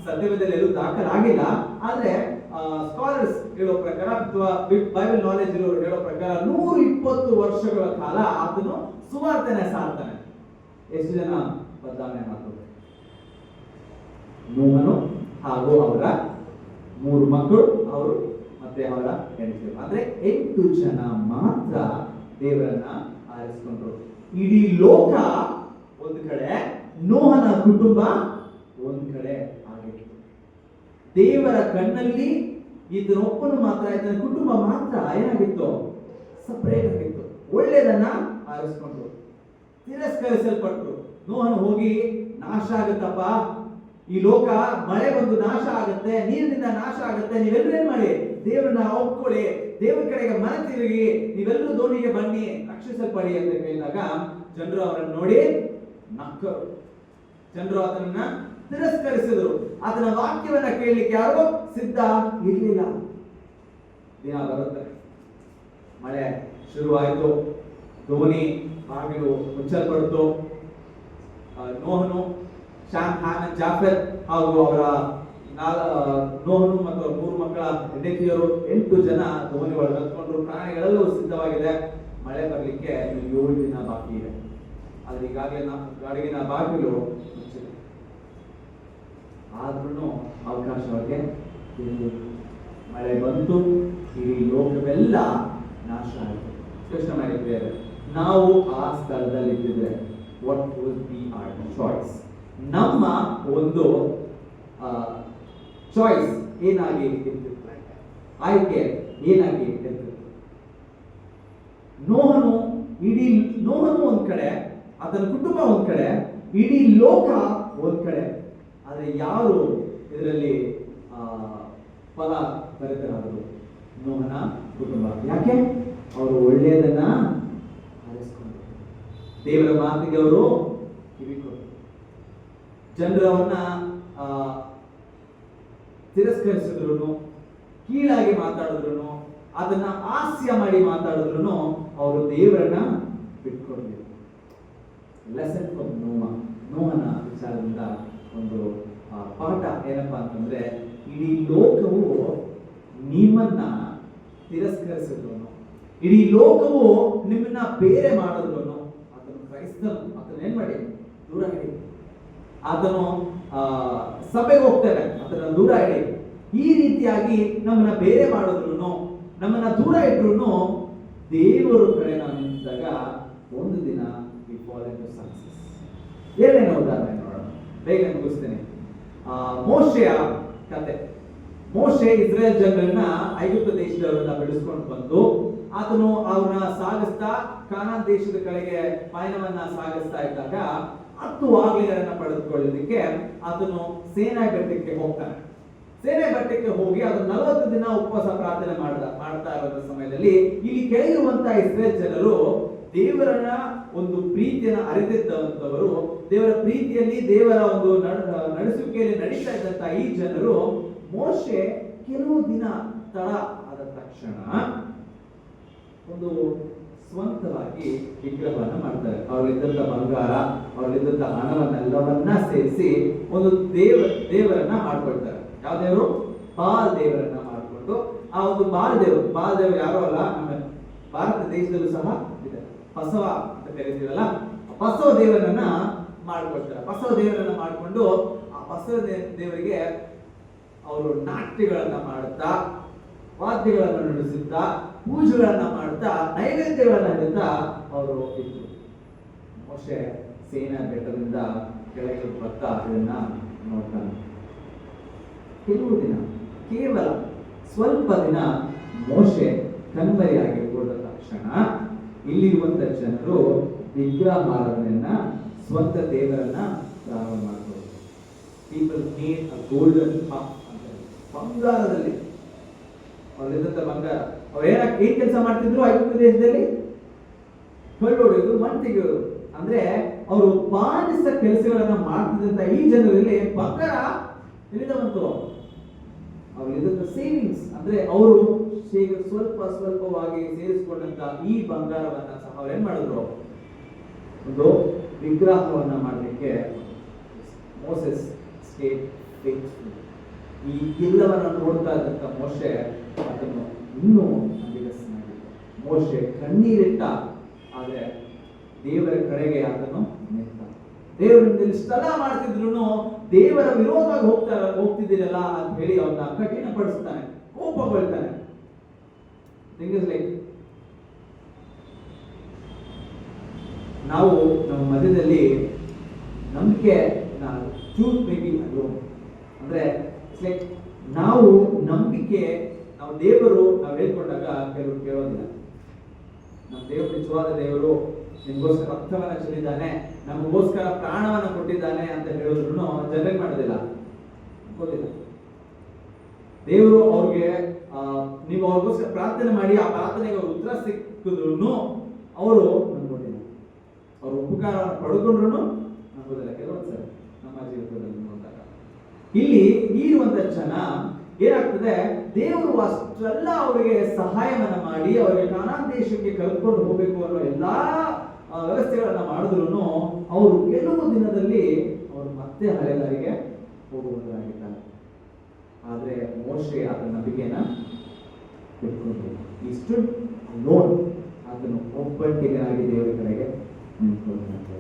B: ಸತ್ಯವೇದದಲ್ಲಿ ಎಲ್ಲೂ ದಾಖಲಾಗಿಲ್ಲ, ಆದ್ರೆ ಸ್ಕಾಲರ್ಸ್ ಹೇಳೋ ಪ್ರಕಾರ ಅಥವಾ ಬೈಬಲ್ ನಾಲೆಜ್ ಇರೋರು ಹೇಳೋ ಪ್ರಕಾರ 120 ವರ್ಷಗಳ ಕಾಲ ಆತನು ಸುವಾರ್ತೆನ ಸಾರ್ತಾನೆ. ಎಷ್ಟು ಜನ ಬದಲಾವಣೆ ಮಾಡ್ತಾರೆ? ನೋಹನು ಹಾಗೂ ಅವರ 3 ಮಕ್ಕಳು, ಅವರು ಮತ್ತೆ ಅವರ ಹೆಂಡತಿ, ಅಂದ್ರೆ 8 ಜನ ಮಾತ್ರ ದೇವರನ್ನ ಆರಿಸಿಕೊಂಡ್ರು. ಇಡೀ ಲೋಕ ಒಂದು ಕಡೆ, ನೋಹನ ಕುಟುಂಬ ಒಂದು ಕಡೆ ಆಗಿತ್ತು. ದೇವರ ಕಣ್ಣಲ್ಲಿ ಈತನೊಬ್ಬನು ಮಾತ್ರ, ಈತನ ಕುಟುಂಬ ಮಾತ್ರ ಏನಾಗಿತ್ತು? ಸಪರೇಟ್ ಆಗಿತ್ತು. ಒಳ್ಳೆಯದನ್ನ ಆರಿಸಿಕೊಂಡ್ರು, ತಿರಸ್ಕರಿಸಲ್ಪಟ್ರು. ನೋಹನು ಹೋಗಿ ನಾಶ ಆಗುತ್ತಪ್ಪ, ಈ ಲೋಕ ಮಳೆ ಬಂದು ನಾಶ ಆಗುತ್ತೆ, ನೀರಿನಿಂದ ನಾಶ ಆಗುತ್ತೆ, ನೀವೆಲ್ಲರೂ ಏನ್ ಮಾಡಿ ದೇವರನ್ನ ಒಪ್ಕೊಳ್ಳಿ, ದೇವರ ಕಡೆಗೆ ಮನ ತಿರುಗಿ, ನೀವೆಲ್ಲರೂ ದೋಣಿಗೆ ಬನ್ನಿ, ರಕ್ಷಿಸಲ್ಪಡಿ ಅಂತ ಹೇಳಿದಾಗ ಜನರು ಅವರನ್ನು ನೋಡಿ ನಕ್ಕರು. ಜನರು ಆತನನ್ನ ತಿರಸ್ಕರಿಸಿದ್ರು. ಆತನ ವಾಕ್ಯವನ್ನ ಕೇಳಲಿಕ್ಕೆ ಯಾರು ಸಿದ್ಧ ಇರಲಿಲ್ಲ. ದಿನ ಬರುತ್ತೆ, ಮಳೆ ಶುರುವಾಯಿತು, ದೋಣಿ ಬಾಗಿಲು ಮುಚ್ಚಲ್ಪಡ್ತು. ನೋಹನು, ಶಾಮ್, ಹಾಮ್, ಜಾಫೆರ್ ಹಾಗೂ ಅವರ ನೋಹನು ಮತ್ತು ಅವರ 3 ಮಕ್ಕಳ ಹೆಂಡತಿಯರು 8 ಜನ ದೋಣಿ ಒಳಗೆ ಹತ್ಕೊಂಡ್ರು. ಪ್ರಾಣಿಗಳೆಲ್ಲೂ ಸಿದ್ಧವಾಗಿದೆ, ಮಳೆ ಬರ್ಲಿಕ್ಕೆ 7 ದಿನ ಬಾಕಿ ಇದೆ. ಆದ್ರೆ ಈಗಾಗಲೇ ಗಾಡಿಗಿನ ಬಾಗಿಲು ಮುಚ್ಚಿದೆ. ಆದ್ರೂ ಅವಕಾಶವಾಗಿ ಮಳೆ ಬಂತು, ಇಡೀ ಲೋಕವೆಲ್ಲ ನಾಶ ಆಯಿತು. ಯೋಚನೆ ಮಾಡಿದ್ದೇವೆ, ನಾವು ಆ ಸ್ಥಳದಲ್ಲಿ ಇದ್ದಿದ್ರೆ what would be our choice? ನಮ್ಮ ಒಂದು ಚಾಯ್ಸ್ ಏನಾಗಿ ಇರ್ತಿತ್ತು, ಆಯ್ಕೆ ಏನಾಗಿ ಇರ್ತಿತ್ತು? ನೋಹನು ಒಂದ್ ಕಡೆ, ಆತನ ಕುಟುಂಬ ಒಂದ್ ಕಡೆ, ಇಡೀ ಲೋಕ ಒಂದ್ ಕಡೆ. ಆದ್ರೆ ಯಾರು ಇದರಲ್ಲಿ ಫಲ ಭರಿತರಾದರು? ನೋಹನ ಕುಟುಂಬ. ಯಾಕೆ? ಅವರು ಒಳ್ಳೆಯದನ್ನ ದೇವರ ಮಾತಿಗೆ ಅವರು ಕಿವಿ ಕೊಟ್ಟರು. ಜನರವನ್ನ ತಿರಸ್ಕರಿಸಿದ್ರು, ಕೀಳಾಗಿ ಮಾತಾಡಿದ್ರು, ಅದನ್ನ ಹಾಸ್ಯ ಮಾಡಿ ಮಾತಾಡಿದ್ರು ಅವರು ದೇವರನ್ನ ಬಿಟ್ಕೊಡ್ಬೇಕು. ಲೆಸನ್ ಫಾರ್ ನೋಹನ ವಿಚಾರದಿಂದ ಒಂದು ಪಾಠ ಏನಪ್ಪಾ ಅಂತಂದ್ರೆ, ಇಡೀ ಲೋಕವು ನಿಮ್ಮನ್ನ ತಿರಸ್ಕರಿಸಿದ್ರು, ಇಡೀ ಲೋಕವು ನಿಮ್ಮನ್ನ ಬೇರೆ ಮಾಡಿದ್ರು, ಅದನ್ನು ಕ್ರೈಸ್ತನು ಅದನ್ನ ಏನ್ ಮಾಡಿ ದೂರ ಇಡಿ. ಆತನು ಸಭೆಗೆ ಹೋಗ್ತಾರೆ, ಅದನ್ನ ದೂರ ಇಡಿ. ಈ ರೀತಿಯಾಗಿ ನಮ್ಮನ್ನ ಬೇರೆ ಮಾಡಿದ್ರು, ನಮ್ಮನ್ನ ದೂರ ಇಟ್ರು, ದೇವರು ಕಡೆ ನಾವು ನಿಂತಾಗ ಒಂದು ದಿನ we fall into success. ಏನೇನು ಉದಾಹರಣೆ ನೋಡೋಣ, ಬೇಗ ಮುಗಿಸ್ತೇನೆ. ಮೋಶೆಯ ಕತೆ. ಮೋಶೆ ಇಸ್ರೇಲ್ ಜನರನ್ನ ಐಗುಪ್ತ ದೇಶದವರನ್ನ ಬಿಡಿಸ್ಕೊಂಡು ಬಂದು ಆತನು ಅವ್ರನ್ನ ಸಾಗಿಸ್ತಾ ಕಾನಾನ್ ದೇಶದ ಕಡೆಗೆ ಪಯಣವನ್ನ ಸಾಗಿಸ್ತಾ ಇದ್ದಾಗ 10 ಆಜ್ಞೆಗಳನ್ನ ಪಡೆದುಕೊಳ್ಳೋದಕ್ಕೆ ಆತನು ಸೇನಾಯಿ ಬೆಟ್ಟಕ್ಕೆ ಹೋಗ್ತಾನೆ. ಸೇನೆ ಬೆಟ್ಟಕ್ಕೆ ಹೋಗಿ ಅದು 40 ದಿನ ಉಪವಾಸ ಪ್ರಾರ್ಥನೆ ಮಾಡ್ತಾ ಇರೋ ಸಮಯದಲ್ಲಿ ಇಲ್ಲಿ ಕೇಳಿರುವಂತಹ ಇಸ್ರೇಲ್ ಜನರು ದೇವರನ್ನ ಒಂದು ಪ್ರೀತಿಯನ್ನ ಅರಿತಿದ್ದಂತವರು, ದೇವರ ಪ್ರೀತಿಯಲ್ಲಿ ದೇವರ ಒಂದು ನಡೆಸುವಿಕೆಯಲ್ಲಿ ನಡೀತಾ ಇದ್ದಂತ ಈ ಜನರು ಮೋಶೆ ಕೆಲವು ದಿನ ತಡ ಆದ ತಕ್ಷಣ ಒಂದು ಸ್ವಂತವಾಗಿ ವಿಗ್ರಹವನ್ನ ಮಾಡ್ತಾರೆ. ಅವರಿದ್ದಂತ ಬಂಗಾರ, ಅವರಿದ್ದಂತ ಹಣವನ್ನೆಲ್ಲವನ್ನ ಸೇರಿಸಿ ಒಂದು ದೇವರನ್ನ ಮಾಡ್ಕೊಳ್ತಾರೆ. ಯಾವ ದೇವರು? ಬಾಲ್ ದೇವರನ್ನ ಮಾಡಿಕೊಂಡು, ಆ ಒಂದು ಬಾಲ್ ದೇವರು ಯಾರೋ ಅಲ್ಲ, ನಮ್ಮ ಭಾರತ ದೇಶದಲ್ಲೂ ಸಹ ಇದೆ, ಬಸವ ಅಂತ ಕರೀತೀವಲ್ಲ, ಬಸವ ದೇವರನ್ನ ಮಾಡ್ಕೊಳ್ತಾರೆ. ಬಸವ ದೇವರನ್ನ ಮಾಡಿಕೊಂಡು ಆ ಬಸವ ದೇವರಿಗೆ ಅವರು ನಾಟ್ಯಗಳನ್ನ ಮಾಡುತ್ತಾ, ವಾದ್ಯಗಳನ್ನ ನುಡಿಸುತ್ತಾ, ಪೂಜೆಗಳನ್ನ ಮಾಡುತ್ತಾ, ನೈವೇದ್ಯಗಳನ್ನ ನೀಡುತ್ತಾ ಅವರು ಇದ್ರು. ಮೋಶೆ ಸೇನಾ ಬೆಟ್ಟದಿಂದ ಕೆಳಗೆ ಬರ್ತಾ ಇದನ್ನ ನೋಡ್ತಾನೆ. ಕೆಲವು ದಿನ, ಕೇವಲ ಸ್ವಲ್ಪ ದಿನ ಮೋಶೆ ಕಣ್ಮರೆಯಾಗಿ ಹೋದ ತಕ್ಷಣ ಇಲ್ಲಿರುವಂತ ಜನರು ವಿಗ್ರಹಾರಾಧನೆಯನ್ನ, ಸ್ವಂತ ದೇವರನ್ನ ಪ್ರಾರಂಭ ಮಾಡ್ತಾರೆ. People made a golden cup ಅಂತ, ಬಂಗಾರದಲ್ಲಿ ಅವರಿದ್ದಂತ ಬಂಗಾರ. ಅವ್ರು ಏನ್ ಕೆಲಸ ಮಾಡ್ತಿದ್ರು ಐಗುಪ್ತ ದೇಶದಲ್ಲಿ? ಕಳ್ಳು ಹೊಡೆಯೋದು, ಮಣ್ಣು ತೆಗೆಯೋದು. ಅಂದ್ರೆ ಅವರು ಬಾನಿಸ ಕೆಲಸಗಳನ್ನ ಮಾಡ್ತಿದ್ದಂತ ಈ ಜನರಲ್ಲಿ ಬಂಗಾರ ಎಲ್ಲಿಂದ ಬಂತು? ಅವರಿದ್ದಂತ ಸೇವಿಂಗ್ಸ್, ಅಂದ್ರೆ ಅವರು ಸ್ವಲ್ಪವಾಗಿ ಸೇರಿಸಿಕೊಂಡಂತ ಈ ಬಂಗಾರವನ್ನ ಸಹ ಅವ್ರು ಏನ್ ಮಾಡಿದ್ರು? ಒಂದು ವಿಗ್ರಹವನ್ನ ಮಾಡಲಿಕ್ಕೆ ಮೋಸೆಸ್ ಸ್ಟೇಟ್ ಫೇತ್ಫುಲ್. ಈ ಎಲ್ಲವನ್ನ ನೋಡ್ತಾ ಇದ್ದಂತ ಮೋಶೆ ಅದನ್ನು ಇನ್ನೂ ನಂಬಿಗಸ್ತನಾಗಿದ್ದ. ಮೋಶೆ ಕಣ್ಣೀರಿಟ್ಟ, ಆದ್ರೆ ದೇವರ ಕಡೆಗೆ ಅದನ್ನು ನಿಂತ. ದೇವರಿಂದ ಇಷ್ಟೆಲ್ಲ ಮಾಡ್ತಿದ್ರು ದೇವರ ವಿರೋಧವಾಗಿ ಹೋಗ್ತಿದ್ದೀರಲ್ಲ ಅಂತ ಹೇಳಿ ಅವನ್ನ ಕಠಿಣಪಡಿಸ್ತಾನೆ, ಕೋಪಗೊಳ್ತಾನೆ. ನಾವು ನಮ್ಮ ಮಧ್ಯದಲ್ಲಿ ನಂಬಿಕೆ ಚೂಸ್ ಮೇಬಿ ಅದು ಅಂದ್ರೆ ನಾವು ನಂಬಿಕೆ, ನಾವು ದೇವರು ನಾವು ಹೇಳ್ಕೊಂಡಾಗ ಕೆಲವರು ಕೇಳೋದಿಲ್ಲ. ನಮ್ಮ ದೇವರು ನಿಜವಾದ ದೇವರು, ನಿಮಗೋಸ್ಕರ ರಕ್ತವನ್ನ ಚೆಲ್ಲಿದ್ದಾನೆ, ನಮಗೋಸ್ಕರ ಪ್ರಾಣವನ್ನ ಕೊಟ್ಟಿದ್ದಾನೆ ಅಂತ ಹೇಳಿದ್ರು ಜನರಿಗೆ ಮಾಡೋದಿಲ್ಲ, ಗೊತ್ತಿಲ್ಲ. ದೇವರು ಅವ್ರಿಗೆ ನೀವು ಅವ್ರಿಗೋಸ್ಕರ ಪ್ರಾರ್ಥನೆ ಮಾಡಿ ಆ ಪ್ರಾರ್ಥನೆಗೆ ಅವ್ರ ಉತ್ತರ ಸಿಕ್ಕಿದ್ರು ಅವರು ನಂಬೋದಿಲ್ಲ. ಅವ್ರ ಉಪಕಾರವನ್ನು ಪಡ್ಕೊಂಡ್ರು ನಂಬೋದಿಲ್ಲ. ಕೆಲವೊಂದ್ಸರಿ ನಮ್ಮ ಜೀವಿತದಲ್ಲಿ ನೋಡಿದಾಗ ಇಲ್ಲಿ ಇರುವಂತ ಜನ ಏನಾಗ್ತದೆ, ದೇವರು ಅಷ್ಟೆಲ್ಲ ಅವರಿಗೆ ಸಹಾಯವನ್ನ ಮಾಡಿ ಅವರಿಗೆ ಕಾನಾನ್ ದೇಶಕ್ಕೆ ಕರ್ಕೊಂಡು ಹೋಗ್ಬೇಕು ಅನ್ನೋ ಎಲ್ಲಾ ವ್ಯವಸ್ಥೆಗಳನ್ನ ಮಾಡಿದ್ರು ಅವರು ಕೆಲವು ದಿನದಲ್ಲಿ ಅವರು ಮತ್ತೆ ಹಳೆದಾರಿಗೆ ಹೋಗುವುದಾಗಿದ್ದಾರೆ. ಆದ್ರೆ ಮೋಶೆ ಆತನ ನಂಬಿಕೆಯನ್ನ ಬಿಟ್ಕೊಂಡು ಇಷ್ಟು ನೋಡ್ ಆತನು ಒಬ್ಬಟ್ಟಿಗನಾಗಿ ದೇವರ ಕಡೆಗೆ ನಿಂತ್ಕೊಳ್ತಾನೆ.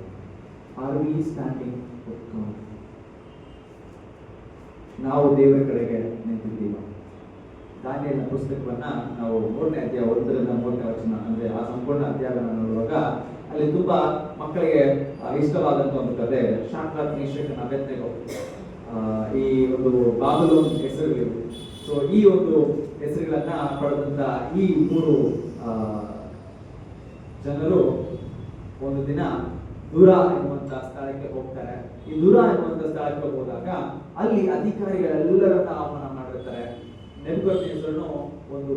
B: Are we standing with God? ನಾವು ದೇವರ ಕಡೆಗೆ ನಿಂತಿದ್ದೀವಿ. ದಾನಿಯೇಲನ ಪುಸ್ತಕವನ್ನ ನಾವು 3ನೇ ಅಧ್ಯಾಯ 1ರಿಂದ 3ನೇ ವಚನ ಅಂದ್ರೆ ಆ ಸಂಪೂರ್ಣ ಅಧ್ಯಾಯವನ್ನು ನೋಡುವಾಗ ಅಲ್ಲಿ ತುಂಬಾ ಮಕ್ಕಳಿಗೆ ಇಷ್ಟವಾದಂತ ಒಂದು ಕಥೆ, ಶಾದ್ರಕ್, ಮೇಷಕ್, ಅಬೇದ್ನೆಗೋ. ಈ ಒಂದು ಬಾಬಿಲೋನ್ ಹೆಸರುಗಳು. ಸೊ ಈ ಒಂದು ಹೆಸರುಗಳನ್ನ ಪಡೆದಂತ ಈ 3 ಜನರು ಒಂದು ದಿನ ದೂರ ಎನ್ನುವಂತ ಸ್ಥಳಕ್ಕೆ ಹೋಗ್ತಾರೆ. ಈ ದೂರ ಎನ್ನುವಂತ ಸ್ಥಳಕ್ಕೆ ಹೋದಾಗ ಅಲ್ಲಿ ಅಧಿಕಾರಿಗಳೆಲ್ಲರನ್ನ ಆಹ್ವಾನ ಮಾಡಿರ್ತಾರೆ. ನೆಬೂಕದ್ನೆಚ್ಚರನು ಒಂದು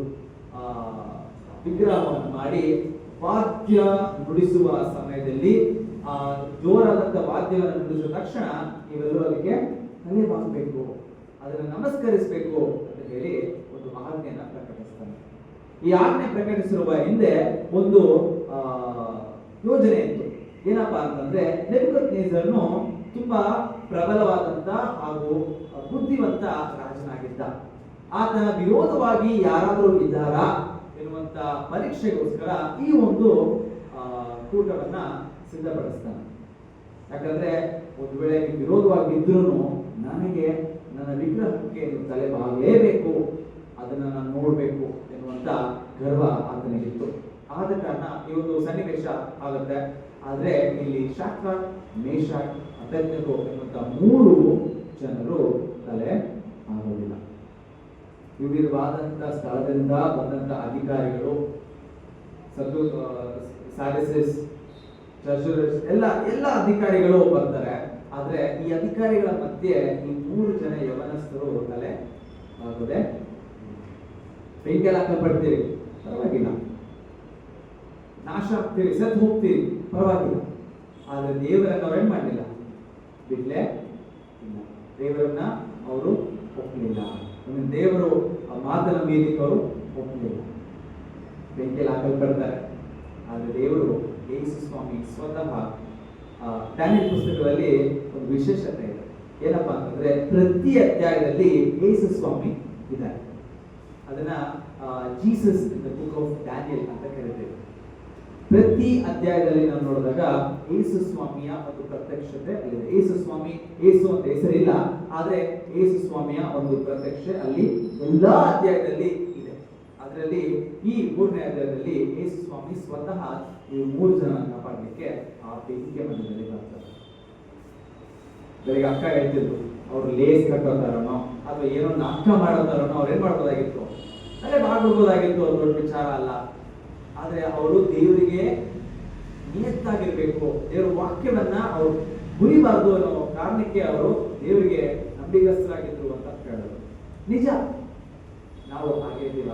B: ವಿಗ್ರಹವನ್ನು ಮಾಡಿ ವಾದ್ಯ ನುಡಿಸುವ ಸಮಯದಲ್ಲಿ ವಾದ್ಯವನ್ನು ನುಡಿಸಿದ ತಕ್ಷಣ ನೀವೆಲ್ಲರೂ ಅದಕ್ಕೆ ತಲೆ ಬಾಗಬೇಕು, ಅದನ್ನು ನಮಸ್ಕರಿಸಬೇಕು ಅಂತ ಹೇಳಿ ಒಂದು ಆಜ್ಞೆಯನ್ನ ಪ್ರಕಟಿಸ್ತಾನೆ. ಈ ಆಜ್ಞೆ ಪ್ರಕಟಿಸಿರುವ ಹಿಂದೆ ಒಂದು ಯೋಜನೆ ಇತ್ತು. ಏನಪ್ಪಾ ಅಂತಂದ್ರೆ, ನೆಬೂಕದ್ನೆಚ್ಚರನು ತುಂಬಾ ಪ್ರಬಲವಾದಂತ ಹಾಗೂ ಬುದ್ಧಿವಂತ ರಾಜನಾಗಿದ್ದ. ಆತನ ವಿರೋಧವಾಗಿ ಯಾರಾದರೂ ಇದ್ದಾರಾ ಎನ್ನುವಂತ ಪರೀಕ್ಷೆಗೋಸ್ಕರ ಈ ಒಂದು ಕೂಟವನ್ನ ಸಿದ್ಧಪಡಿಸ್ತಾನೆ. ಯಾಕಂದ್ರೆ ಒಂದು ವೇಳೆ ವಿರೋಧವಾಗಿ ಇದ್ರೂ ನನಗೆ ನನ್ನ ವಿಗ್ರಹಕ್ಕೆ ನೀವು ತಲೆ ಬಾಗಲೇಬೇಕು, ಅದನ್ನ ನಾನು ನೋಡ್ಬೇಕು ಎನ್ನುವಂತ ಗರ್ವ ಆತನಿಗಿತ್ತು. ಆದ ಕಾರಣ ಈ ಒಂದು ಸನ್ನಿವೇಶ ಆಗುತ್ತೆ. ಆದ್ರೆ ಇಲ್ಲಿ ಶಾದ್ರಕ್, ಮೇಷಕ್, ಅಬೇದ್ನೆಗೋ ಎನ್ನುವಂತ 3 ಜನರು ತಲೆ ಆಗೋದಿಲ್ಲ. ವಿವಿಧವಾದಂತ ಸ್ಥಳದಿಂದ ಬಂದಂತ ಅಧಿಕಾರಿಗಳು, ಸಾಡಿಸಿಸ್, ಟ್ರೆಷರರ್ಸ್ ಎಲ್ಲ ಅಧಿಕಾರಿಗಳು ಬರ್ತಾರೆ. ಆದ್ರೆ ಈ ಅಧಿಕಾರಿಗಳ ಮಧ್ಯೆ ಈ 3 ಜನ ಯವನಸ್ಥರು ತಲೆ ಆಗೋದೆ. ಬೆಂಕಿಯಲ್ಲಿ ಹಾಕಲ್ಪಡ್ತೀರಿ, ಪರವಾಗಿಲ್ಲ. ನಾಶ ಆಗ್ತೀರಿ, ಸತ್ತು ಹೋಗ್ತೀರಿ, ಪರವಾಗಿಲ್ಲ. ಆದ್ರೆ ದೇವರನ್ನ ಅವ್ರೇನ್ ಮಾಡಲಿಲ್ಲ, ಬಿಡ್ಲೇ ಇಲ್ಲ. ದೇವರನ್ನ ಅವರು ಒಪ್ಪಲಿಲ್ಲ. ದೇವರು ಮಾತನ್ನ ಮೀರಿಕ್ಕೆ ಅವರು ಒಪ್ಪಲಿಲ್ಲ. ಬೆಂಕಿಯಲ್ಲಿ ಹಾಕಲ್ಪಡ್ತಾರೆ. ಆದ್ರೆ ದೇವರು ಯೇಸು ಸ್ವಾಮಿ ಸ್ವತಃ ಡ್ಯಾನಿಯಲ್ ಪುಸ್ತಕದಲ್ಲಿ ಒಂದು ವಿಶೇಷತೆ ಇದೆ. ಏನಪ್ಪಾ ಅಂತಂದ್ರೆ, ಪ್ರತಿ ಅಧ್ಯಾಯದಲ್ಲಿ ಯೇಸು ಸ್ವಾಮಿ ಇದ್ದಾರೆ. ಅದನ್ನ Jesus in the book of Daniel ಅಂತ ಕರೀತೇವೆ. ಪ್ರತಿ ಅಧ್ಯಾಯದಲ್ಲಿ ನಾವು ನೋಡಿದಾಗ ಯೇಸು ಸ್ವಾಮಿಯ ಒಂದು ಪ್ರತ್ಯಕ್ಷತೆ ಅಲ್ಲಿದೆ. ಯೇಸು ಸ್ವಾಮಿ, ಯೇಸು ಅಂತ ಹೆಸರಿಲ್ಲ, ಆದ್ರೆ ಯೇಸು ಸ್ವಾಮಿಯ ಒಂದು ಪ್ರತ್ಯಕ್ಷ ಅಲ್ಲಿ ಎಲ್ಲಾ ಅಧ್ಯಾಯದಲ್ಲಿ ಇದೆ. ಅದರಲ್ಲಿ ಈ 3ನೇ ಅಧ್ಯಾಯದಲ್ಲಿ ಯೇಸು ಸ್ವಾಮಿ ಸ್ವತಃ ಈ 3 ಜನ ಕಾಪಾಡಲಿಕ್ಕೆ ಆ ಬೆಂಕಿಯ ಮಧ್ಯದಲ್ಲಿ ಬರ್ತಾರೆ. ಬೆಳಿಗ್ಗೆ ಅಕ್ಕ ಹೇಳ್ತಿದ್ರು, ಅವ್ರು ಲೇಸ್ ಕಟ್ಟೋತಾರನೋ ಅಥವಾ ಏನೋ ನಾಟಕ ಮಾಡೋತಾರನೋ ಅವ್ರು ಏನ್ ಮಾಡ್ಬೋದಾಗಿತ್ತು, ಅಲ್ಲೇ ಮಾಡ್ಬಿಡ್ಬೋದಾಗಿತ್ತು. ಅದು ದೊಡ್ಡ ವಿಚಾರ ಅಲ್ಲ. ಆದ್ರೆ ಅವರು ದೇವರಿಗೆ ನಿಯತ್ತಾಗಿರ್ಬೇಕು, ದೇವರ ವಾಕ್ಯವನ್ನ ಅವರು ಮುರಿಬಾರ್ದು ಅನ್ನೋ ಕಾರಣಕ್ಕೆ ಅವರು ದೇವರಿಗೆ ನಂಬಿಗಸ್ತರಾಗಿದ್ರು ಅಂತ ಹೇಳಿದ್ರು. ನಿಜ, ನಾವು ಹಾಗೆ ಇದ್ದೀವ?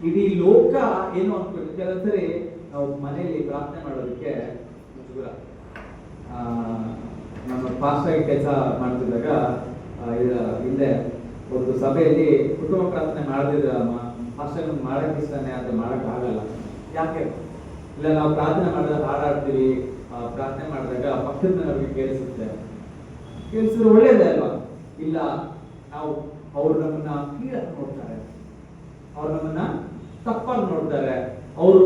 B: ಇಡೀ ಲೋಕ ಏನು ಅನ್ಕೊಂಡು ಕೆಲವೊಂದ್ಸರಿ ನಾವು ಮನೆಯಲ್ಲಿ ಪ್ರಾರ್ಥನೆ ಮಾಡೋದಕ್ಕೆ ಮುಜುಗರ. ನಮ್ಮ ಪಾಸ್ಟಾಗಿ ಕೆಲಸ ಮಾಡ್ತಿದ್ದಾಗ ಹಿಂದೆ ಒಂದು ಸಭೆಯಲ್ಲಿ ಕುಟುಂಬ ಪ್ರಾರ್ಥನೆ ಮಾಡದಿದ್ರೆ ಪಾಸ್ಟಾಗಿ ಮಾಡಕ್ ಇಷ್ಟನೇ, ಅದು ಮಾಡಕ್ ಆಗಲ್ಲ. ಯಾಕೆ? ಇಲ್ಲ, ನಾವು ಪ್ರಾರ್ಥನೆ ಮಾಡಿದಾಗ ಹಾಡಾಡ್ತೀವಿ, ಪ್ರಾರ್ಥನೆ ಮಾಡಿದಾಗ ಪಕ್ಕದ ಮನೆಯವ್ರಿಗೆ ಕೇಳಿಸಿದ್ರೆ ಒಳ್ಳೇದೇ ಅಲ್ವಾ? ಇಲ್ಲ, ನಾವು ಅವ್ರು ನಮ್ಮನ್ನ ಕೀಳಾಗಿ ನೋಡ್ತಾರೆ, ಅವ್ರು ನಮ್ಮನ್ನ ತಪ್ಪಾಗಿ ನೋಡ್ತಾರೆ, ಅವರು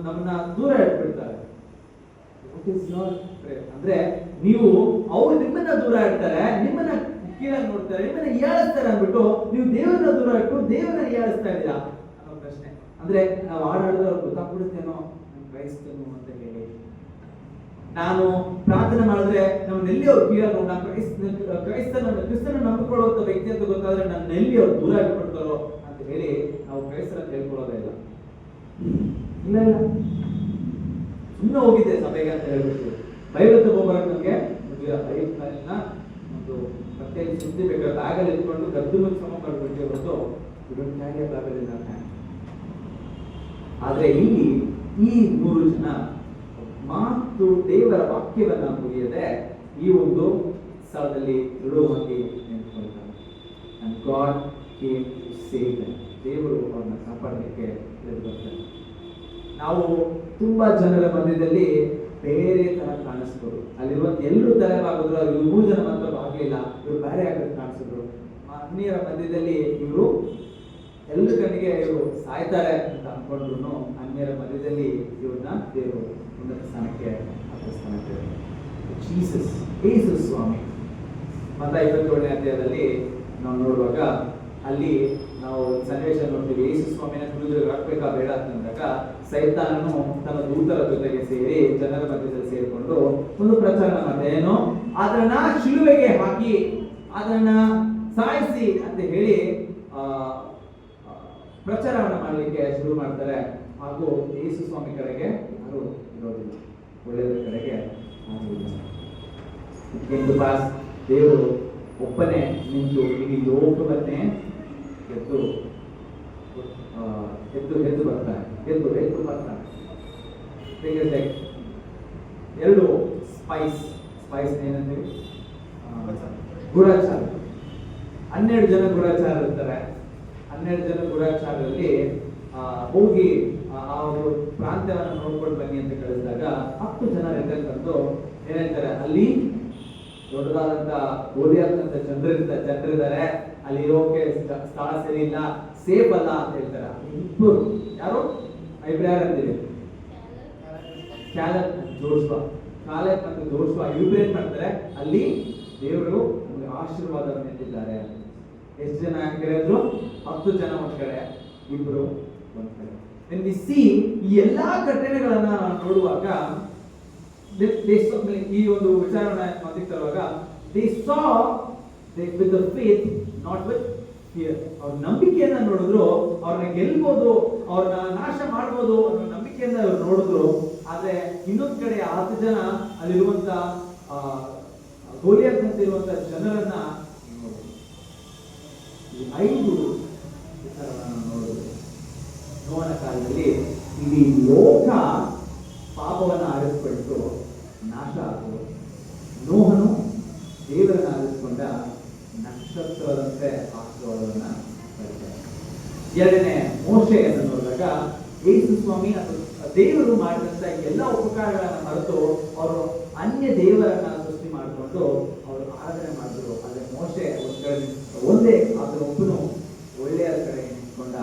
B: ನಮ್ಮನ್ನ ದೂರ ಇಟ್ಬಿಡ್ತಾರೆ. ಅಂದ್ರೆ ನೀವು ಅವ್ರು ನಿಮ್ಮನ್ನ ದೂರ ಇಡ್ತಾರೆ, ನಿಮ್ಮನ್ನ ಕೀಳಾಗಿ ನೋಡ್ತಾರೆ, ನಿಮ್ಮನ್ನ ಹೀಯಾಳಿಸ್ತಾರೆ ಅಂದ್ಬಿಟ್ಟು ನೀವು ದೇವರನ್ನ ದೂರ ಇಟ್ಟು ದೇವರನ್ನ ಹೀಯಾಳಿಸ್ತಾ ಇದ್ದೀರಾ ಅನ್ನೋ ಪ್ರಶ್ನೆ. ಅಂದ್ರೆ ನಾವು ಹಾಡಾಡಿದ್ರೆ ಅವ್ರು ಗೊತ್ತಾಗ್ಬಿಡುತ್ತೇನೋ ನಾನು ಕ್ರೈಸ್ತನು ಅಂತ ಹೇಳಿ. ನಾನು ಪ್ರಾರ್ಥನೆ ಮಾಡಿದ್ರೆ ನಮ್ಮನ್ನೆಲ್ಲಿ ಅವ್ರು ಕೀಳಾಗಿ ನೋಡ್, ನಾನು ಕ್ರಿಸ್ತನ ನಂಬಿಕೊಳ್ಳುವಂತ ವ್ಯಕ್ತಿ ಅಂತ ಗೊತ್ತಾದ್ರೆ ನನ್ನೆಲ್ಲಿ ಅವ್ರು ದೂರ ಇಟ್ಬಿಡ್ತಾರೋ ಅಂತ ಹೇಳಿ ನಾವು ಕ್ರೈಸ್ತರ ಹೇಳ್ಕೊಳ್ಳೋದೇ ಇಲ್ಲ. ಇಲ್ಲ ಇಲ್ಲ, ಸುಮ್ಮನೆ ಹೋಗಿದ್ದೆ ಸಭೆಗೆ ಅಂತ ಹೇಳ್ಬಿಟ್ಟು ಬೈಬಲ್ ತಗೋಬರಕ್ಕೆ ನಮ್ಗೆ ಬೈಬಲ್ನ ಒಂದು ಮತ್ತೆ ಸುದ್ದಿ ಬೇಕಾದ್ರೆ ಬ್ಯಾಗಲ್ಲಿ ಇಟ್ಕೊಂಡು ಗದ್ದು ಶ್ರಮ ಪಡ್ಬಿಟ್ಟು ಹೊರತು ಬ್ಯಾಗಲ್ಲಿ. ಆದ್ರೆ ಇಲ್ಲಿ ಈ 3 ಜನ ಮಾತು ದೇವರ ವಾಕ್ಯವನ್ನ ಮುಗಿಯದೆ ಈ ಒಂದು ಸ್ಥಳದಲ್ಲಿ ದೃಢವಾಗಿ ನಿಂತ್ಕೊಳ್ತಾರೆ. And God came to save them. ದೇವರು ಅವ್ರನ್ನ ಕಾಪಾಡಲಿಕ್ಕೆ ಬರ್ತಾರೆ. ನಾವು ತುಂಬಾ ಜನರ ಮಧ್ಯದಲ್ಲಿ ಬೇರೆ ತರ ಕಾಣಿಸ್ಬೋದು. ಅಲ್ಲಿರುವಂತ ಎಲ್ಲರೂ ತಲೆ ಬಾಗಿದ್ರು, ಅಲ್ಲಿ 3 ಜನ ಮಾತ್ರ ಬಾಗ್ಲಿಲ್ಲ, ಇವರು ಬೇರೆ ಆಗೋದು ಕಾಣಿಸಿದ್ರು. ಅನ್ಯರ ಮಧ್ಯದಲ್ಲಿ ಇವರು ಎಲ್ಲ ಕಣ್ಣಿಗೆ ಇವರು ಸಾಯ್ತಾರೆ ಅಂತ ಅನ್ಕೊಂಡ್ರು ಅನ್ಯರ ಮಧ್ಯದಲ್ಲಿ ಇವ್ರನ್ನ ದೇವರು ಉನ್ನತ ಸ್ಥಾನಕ್ಕೆ ಸ್ಥಾನಕ್ಕೆ ಜೀಸಸ್, ಯೇಸು ಸ್ವಾಮಿ. ಮತ್ತಾಯ 27ನೇ ಅಧ್ಯಾಯದಲ್ಲಿ ನಾವು ನೋಡುವಾಗ ಅಲ್ಲಿ ನಾವು ಸನ್ನಿವೇಶ ನೋಡ್ತೀವಿ. ಯೇಸು ಸ್ವಾಮಿನ ಕ್ರೂಜರಿಗೆ ಹಾಕ್ಬೇಕಾ ಬೇಡ ಅಂತಂದಾಗ ಸೈತಾನನು ತನ್ನ ದೂತರ ಜೊತೆಗೆ ಸೇರಿ ಜನರ ಮಧ್ಯದಲ್ಲಿ ಸೇರಿಕೊಂಡು ಒಂದು ಪ್ರಚಾರ ಮಾಡ್ತಾರೆ. ಏನು? ಅದನ್ನ ಶಿಲುಬೆಗೆ ಹಾಕಿ ಅದನ್ನ ಸಾಯಿಸಿ ಅಂತ ಹೇಳಿ ಪ್ರಚಾರವನ್ನು ಮಾಡಲಿಕ್ಕೆ ಶುರು ಮಾಡ್ತಾರೆ. ಹಾಗೂ ಯೇಸು ಸ್ವಾಮಿ ಕಡೆಗೆ ಯಾರು ಇರೋದಿಲ್ಲ, ಒಳ್ಳೆಯದರ ಕಡೆಗೆ ದೇವರು ಒಬ್ಬನೇ ನಿಂತು ಇಡೀ ಲೋಕವನ್ನೇ ಎದ್ದು ಬರ್ತಾರೆ. 2 ಸ್ಪೈಸ್ ಏನಂತೀವಿ, ಗೂಢಚಾರ. 12 ಜನ ಗೂಢಚಾರ ಇರ್ತಾರೆ. 12 ಜನ ಗೂಢಚಾರರಲ್ಲಿ ಹೋಗಿ ಆ ಒಂದು ಪ್ರಾಂತ್ಯವನ್ನು ನೋಡ್ಕೊಂಡು ಬನ್ನಿ ಅಂತ ಕಳಿಸಿದಾಗ 10 ಜನ ರಿಟರ್ನ್ ತಂದು ಏನ್ ಹೇಳ್ತಾರೆ, ಅಲ್ಲಿ ದೊಡ್ಡದಾದಂತ ಗೋಲಿಯಾದಂತ ಜನರಿದ್ದಾರೆ, ಅಲ್ಲಿ ಇರೋಕೆ ಸ್ಥಳ ಸರಿ ಇಲ್ಲ, ಸೇಫ್ ಅಲ್ಲ ಅಂತ ಹೇಳ್ತಾರೆ. ಇಬ್ಬರು ಯಾರು ಇಬ್ರು ಅಂತೀವಿ, ಕ್ಯಾಲೆಬ್ ಮತ್ತು ಜೋಶುವ ಇಬ್ರು ಏನ್ ಮಾಡ್ತಾರೆ, ಅಲ್ಲಿ ದೇವರು ನಮಗೆ ಆಶೀರ್ವಾದವನ್ನು ನೀಡಿದ್ದಾರೆ. ಎಷ್ಟು ಜನ ಹೇಳಿದ್ರು? 10 ಜನ ಒಂದ್ ಕಡೆ, ಇಬ್ರು ಒಂದ್ ಕಡೆ. ಈ ಎಲ್ಲಾ ಘಟನೆಗಳನ್ನ ನಾವು ನೋಡುವಾಗ ಈ ಒಂದು ವಿಚಾರವನ್ನ ಮತ್ತಿಗೆ ತರುವಾಗ they saw with the faith, not with fear. ಅವ್ರ ನಂಬಿಕೆಯನ್ನ ನೋಡಿದ್ರು, ಅವ್ರನ್ನ ಗೆಲ್ಬಹುದು, ಅವ್ರನ್ನ ನಾಶ ಮಾಡ್ಬೋದು ಅನ್ನೋ ನಂಬಿಕೆಯಿಂದ ಅವ್ರು ನೋಡಿದ್ರು. ಆದ್ರೆ ಇನ್ನೊಂದ್ ಕಡೆ 10 ಜನ ಅಲ್ಲಿರುವಂತ ಗೋಲಿಯಾತ್ ಅಂತ ಇರುವಂತ ಜನರನ್ನ ಈ 5 ವಿಚಾರಗಳನ್ನ ನೋಡಿದ್ರು. ನೋವನ ಕಾಲದಲ್ಲಿ ಇಡೀ ಲೋಕ ಪಾಪವನ್ನ ಆರಿಸ್ಬಿಟ್ಟು ನಾಶ ಆಗುವುದು. ನೋಹನು ದೇವರನ್ನ ಆರಿಸಿಕೊಂಡ ನಕ್ಷತ್ರದಂತೆ ಆಶೀರ್ವಾದವನ್ನ ಪಡೆದ. ಎರಡನೇ ಮೋಶೆಯನ್ನು ನೋಡಿದಾಗ ಯೇಸು ಸ್ವಾಮಿ ದೇವರು ಮಾಡಿದಂತ ಎಲ್ಲ ಉಪಕಾರಗಳನ್ನ ಮರೆತು ಅವರು ಅನ್ಯ ದೇವರನ್ನ ಸೃಷ್ಟಿ ಮಾಡಿಕೊಂಡು ಅವರು ಆರಾಧನೆ ಮಾಡಿದ್ರು. ಆದ್ರೆ ಮೋಶೆ ಒಂದೇ ಆತನ ಒಬ್ಬನು ಒಳ್ಳೆಯ ಕಡೆ ನಿಂತ್ಕೊಂಡ.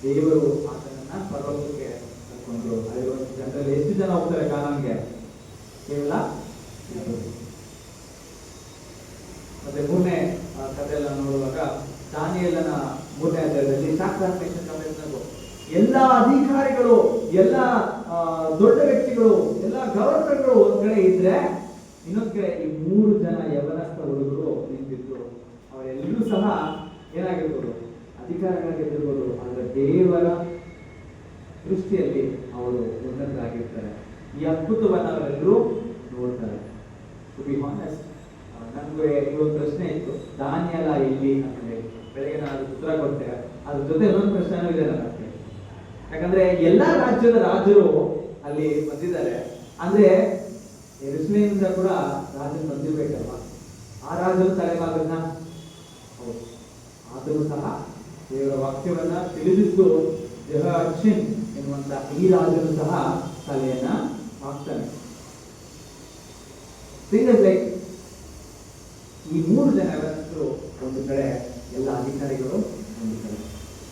B: ದೇವರು ಆತನನ್ನ ಪರ್ವತಕ್ಕೆ ಕರ್ಕೊಂಡ್ರು. ಅಲ್ಲಿರುವ ಜನರಲ್ಲಿ ಎಷ್ಟು ಜನ ಹೋಗ್ತಾರೆ ಕಾನಾನ್ಗೆ? ಕೇವಲ 2. ಮತ್ತೆ 3ನೇ ಕಥೆಯನ್ನ ನೋಡುವಾಗ ದಾನಿಯೇಲನ 3ನೇ ಅಧ್ಯಾಯದಲ್ಲಿ ಎಲ್ಲ ಅಧಿಕಾರಿಗಳು, ಎಲ್ಲ ದೊಡ್ಡ ವ್ಯಕ್ತಿಗಳು, ಎಲ್ಲ ಗವರ್ನರ್ಗಳು ಒಂದ್ ಕಡೆ ಇದ್ರೆ, ಇನ್ನೊಂದ್ ಕಡೆ ಈ 3 ಜನ ಯವನಸ್ಥ ಹುಡುಗರು ನಿಂತಿದ್ರು. ಅವರೆಲ್ಲರೂ ಸಹ ಏನಾಗಿರ್ಬೋದು? ಅಧಿಕಾರಿಗಳಾಗಿರ್ಬೋದು. ಆದ್ರೆ ದೇವರ ದೃಷ್ಟಿಯಲ್ಲಿ ಅವರು ಉನ್ನತರಾಗಿರ್ತಾರೆ. ಈ ಅದ್ಭುತವನ್ನ ಅವರೆಲ್ಲರೂ ನೋಡ್ತಾರೆ. ಟು ಬಿ ಹಾನೆಸ್ಟ್, ನನ್ಗೆ ಈ ಒಂದು ಪ್ರಶ್ನೆ ಇತ್ತು, ದಾನಿಯೇಲ ಎಲ್ಲಿ ಅಂತ ಹೇಳಿ. ಬೆಳಗ್ಗೆ ನಾನು ಉತ್ತರ ಕೊಟ್ಟೆ. ಅದ್ರ ಜೊತೆ ಇನ್ನೊಂದು ಪ್ರಶ್ನೆನೂ ಇದೆ ನನಗೆ. ಯಾಕಂದ್ರೆ ಎಲ್ಲಾ ರಾಜ್ಯದ ರಾಜರು ಅಲ್ಲಿ ಬಂದಿದ್ದಾರೆ. ಅಂದ್ರೆ ಯೆರೂಸಲೇಮಿಂದ ಕೂಡ ರಾಜರು ಬಂದಿರ್ಬೇಕಲ್ವಾ? ಆ ರಾಜರು ತಲೆಮಾಗನ್ನ ಹೌದು. ಆದರೂ ಸಹ ದೇವರ ವಾಕ್ಯವನ್ನ ತಿಳಿದಿದ್ದು ಜೆಹೋಯಾಕೀನ್ ಎನ್ನುವಂತ ಈ ರಾಜನು ಸಹ ತಲೆಯನ್ನ ಹಾಕ್ತಾನೆ. ಲೈಕ್ ಈ 3 ಜನ ಒಂದು ಕಡೆ, ಎಲ್ಲ ಅಧಿಕಾರಿಗಳು ಒಂದು ಕಡೆ.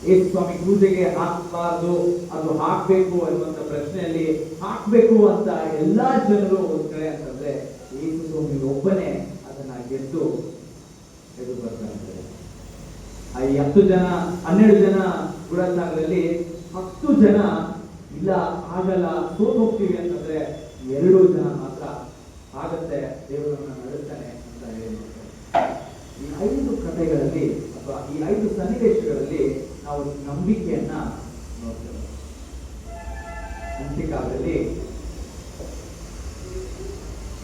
B: ಯೇಸು ಸ್ವಾಮಿ ಕ್ರೂಸಿಗೆ ಹಾಕಬಾರ್ದು, ಅದು ಹಾಕ್ಬೇಕು ಅನ್ನುವಂತ ಪ್ರಶ್ನೆಯಲ್ಲಿ ಹಾಕ್ಬೇಕು ಅಂತ ಎಲ್ಲಾ ಜನರು ಒಂದ್ ಕಡೆ ಅಂತಂದ್ರೆ ಯೇಸು ಸ್ವಾಮಿ ಒಬ್ಬನೇ ಅದನ್ನ ಗೆದ್ದು ಎದುರು ಬರ್ತಾರೆ. ಈ 10 ಜನ 12 ಜನ ಗುಡಸಾಗರಲ್ಲಿ 10 ಜನ ಇಲ್ಲ ಆಗಲ್ಲ, ಸೋತು ಹೋಗ್ತೀವಿ ಅಂತಂದ್ರೆ 2 ಜನ ಮಾತ್ರ ಆಗತ್ತೆ, ದೇವರನ್ನ ನಡೆಸ್ತಾನೆ ಅಂತ ಹೇಳಿದ್ದಾರೆ. ಈ 5 ಕಥೆಗಳಲ್ಲಿ ಅಥವಾ ಈ 5 ಸನ್ನಿವೇಶಗಳಲ್ಲಿ ನಾವು ನಂಬಿಕೆಯನ್ನ ನೋಡ್ತೇವೆ. ಅಂತ್ಯಕಾಲದಲ್ಲಿ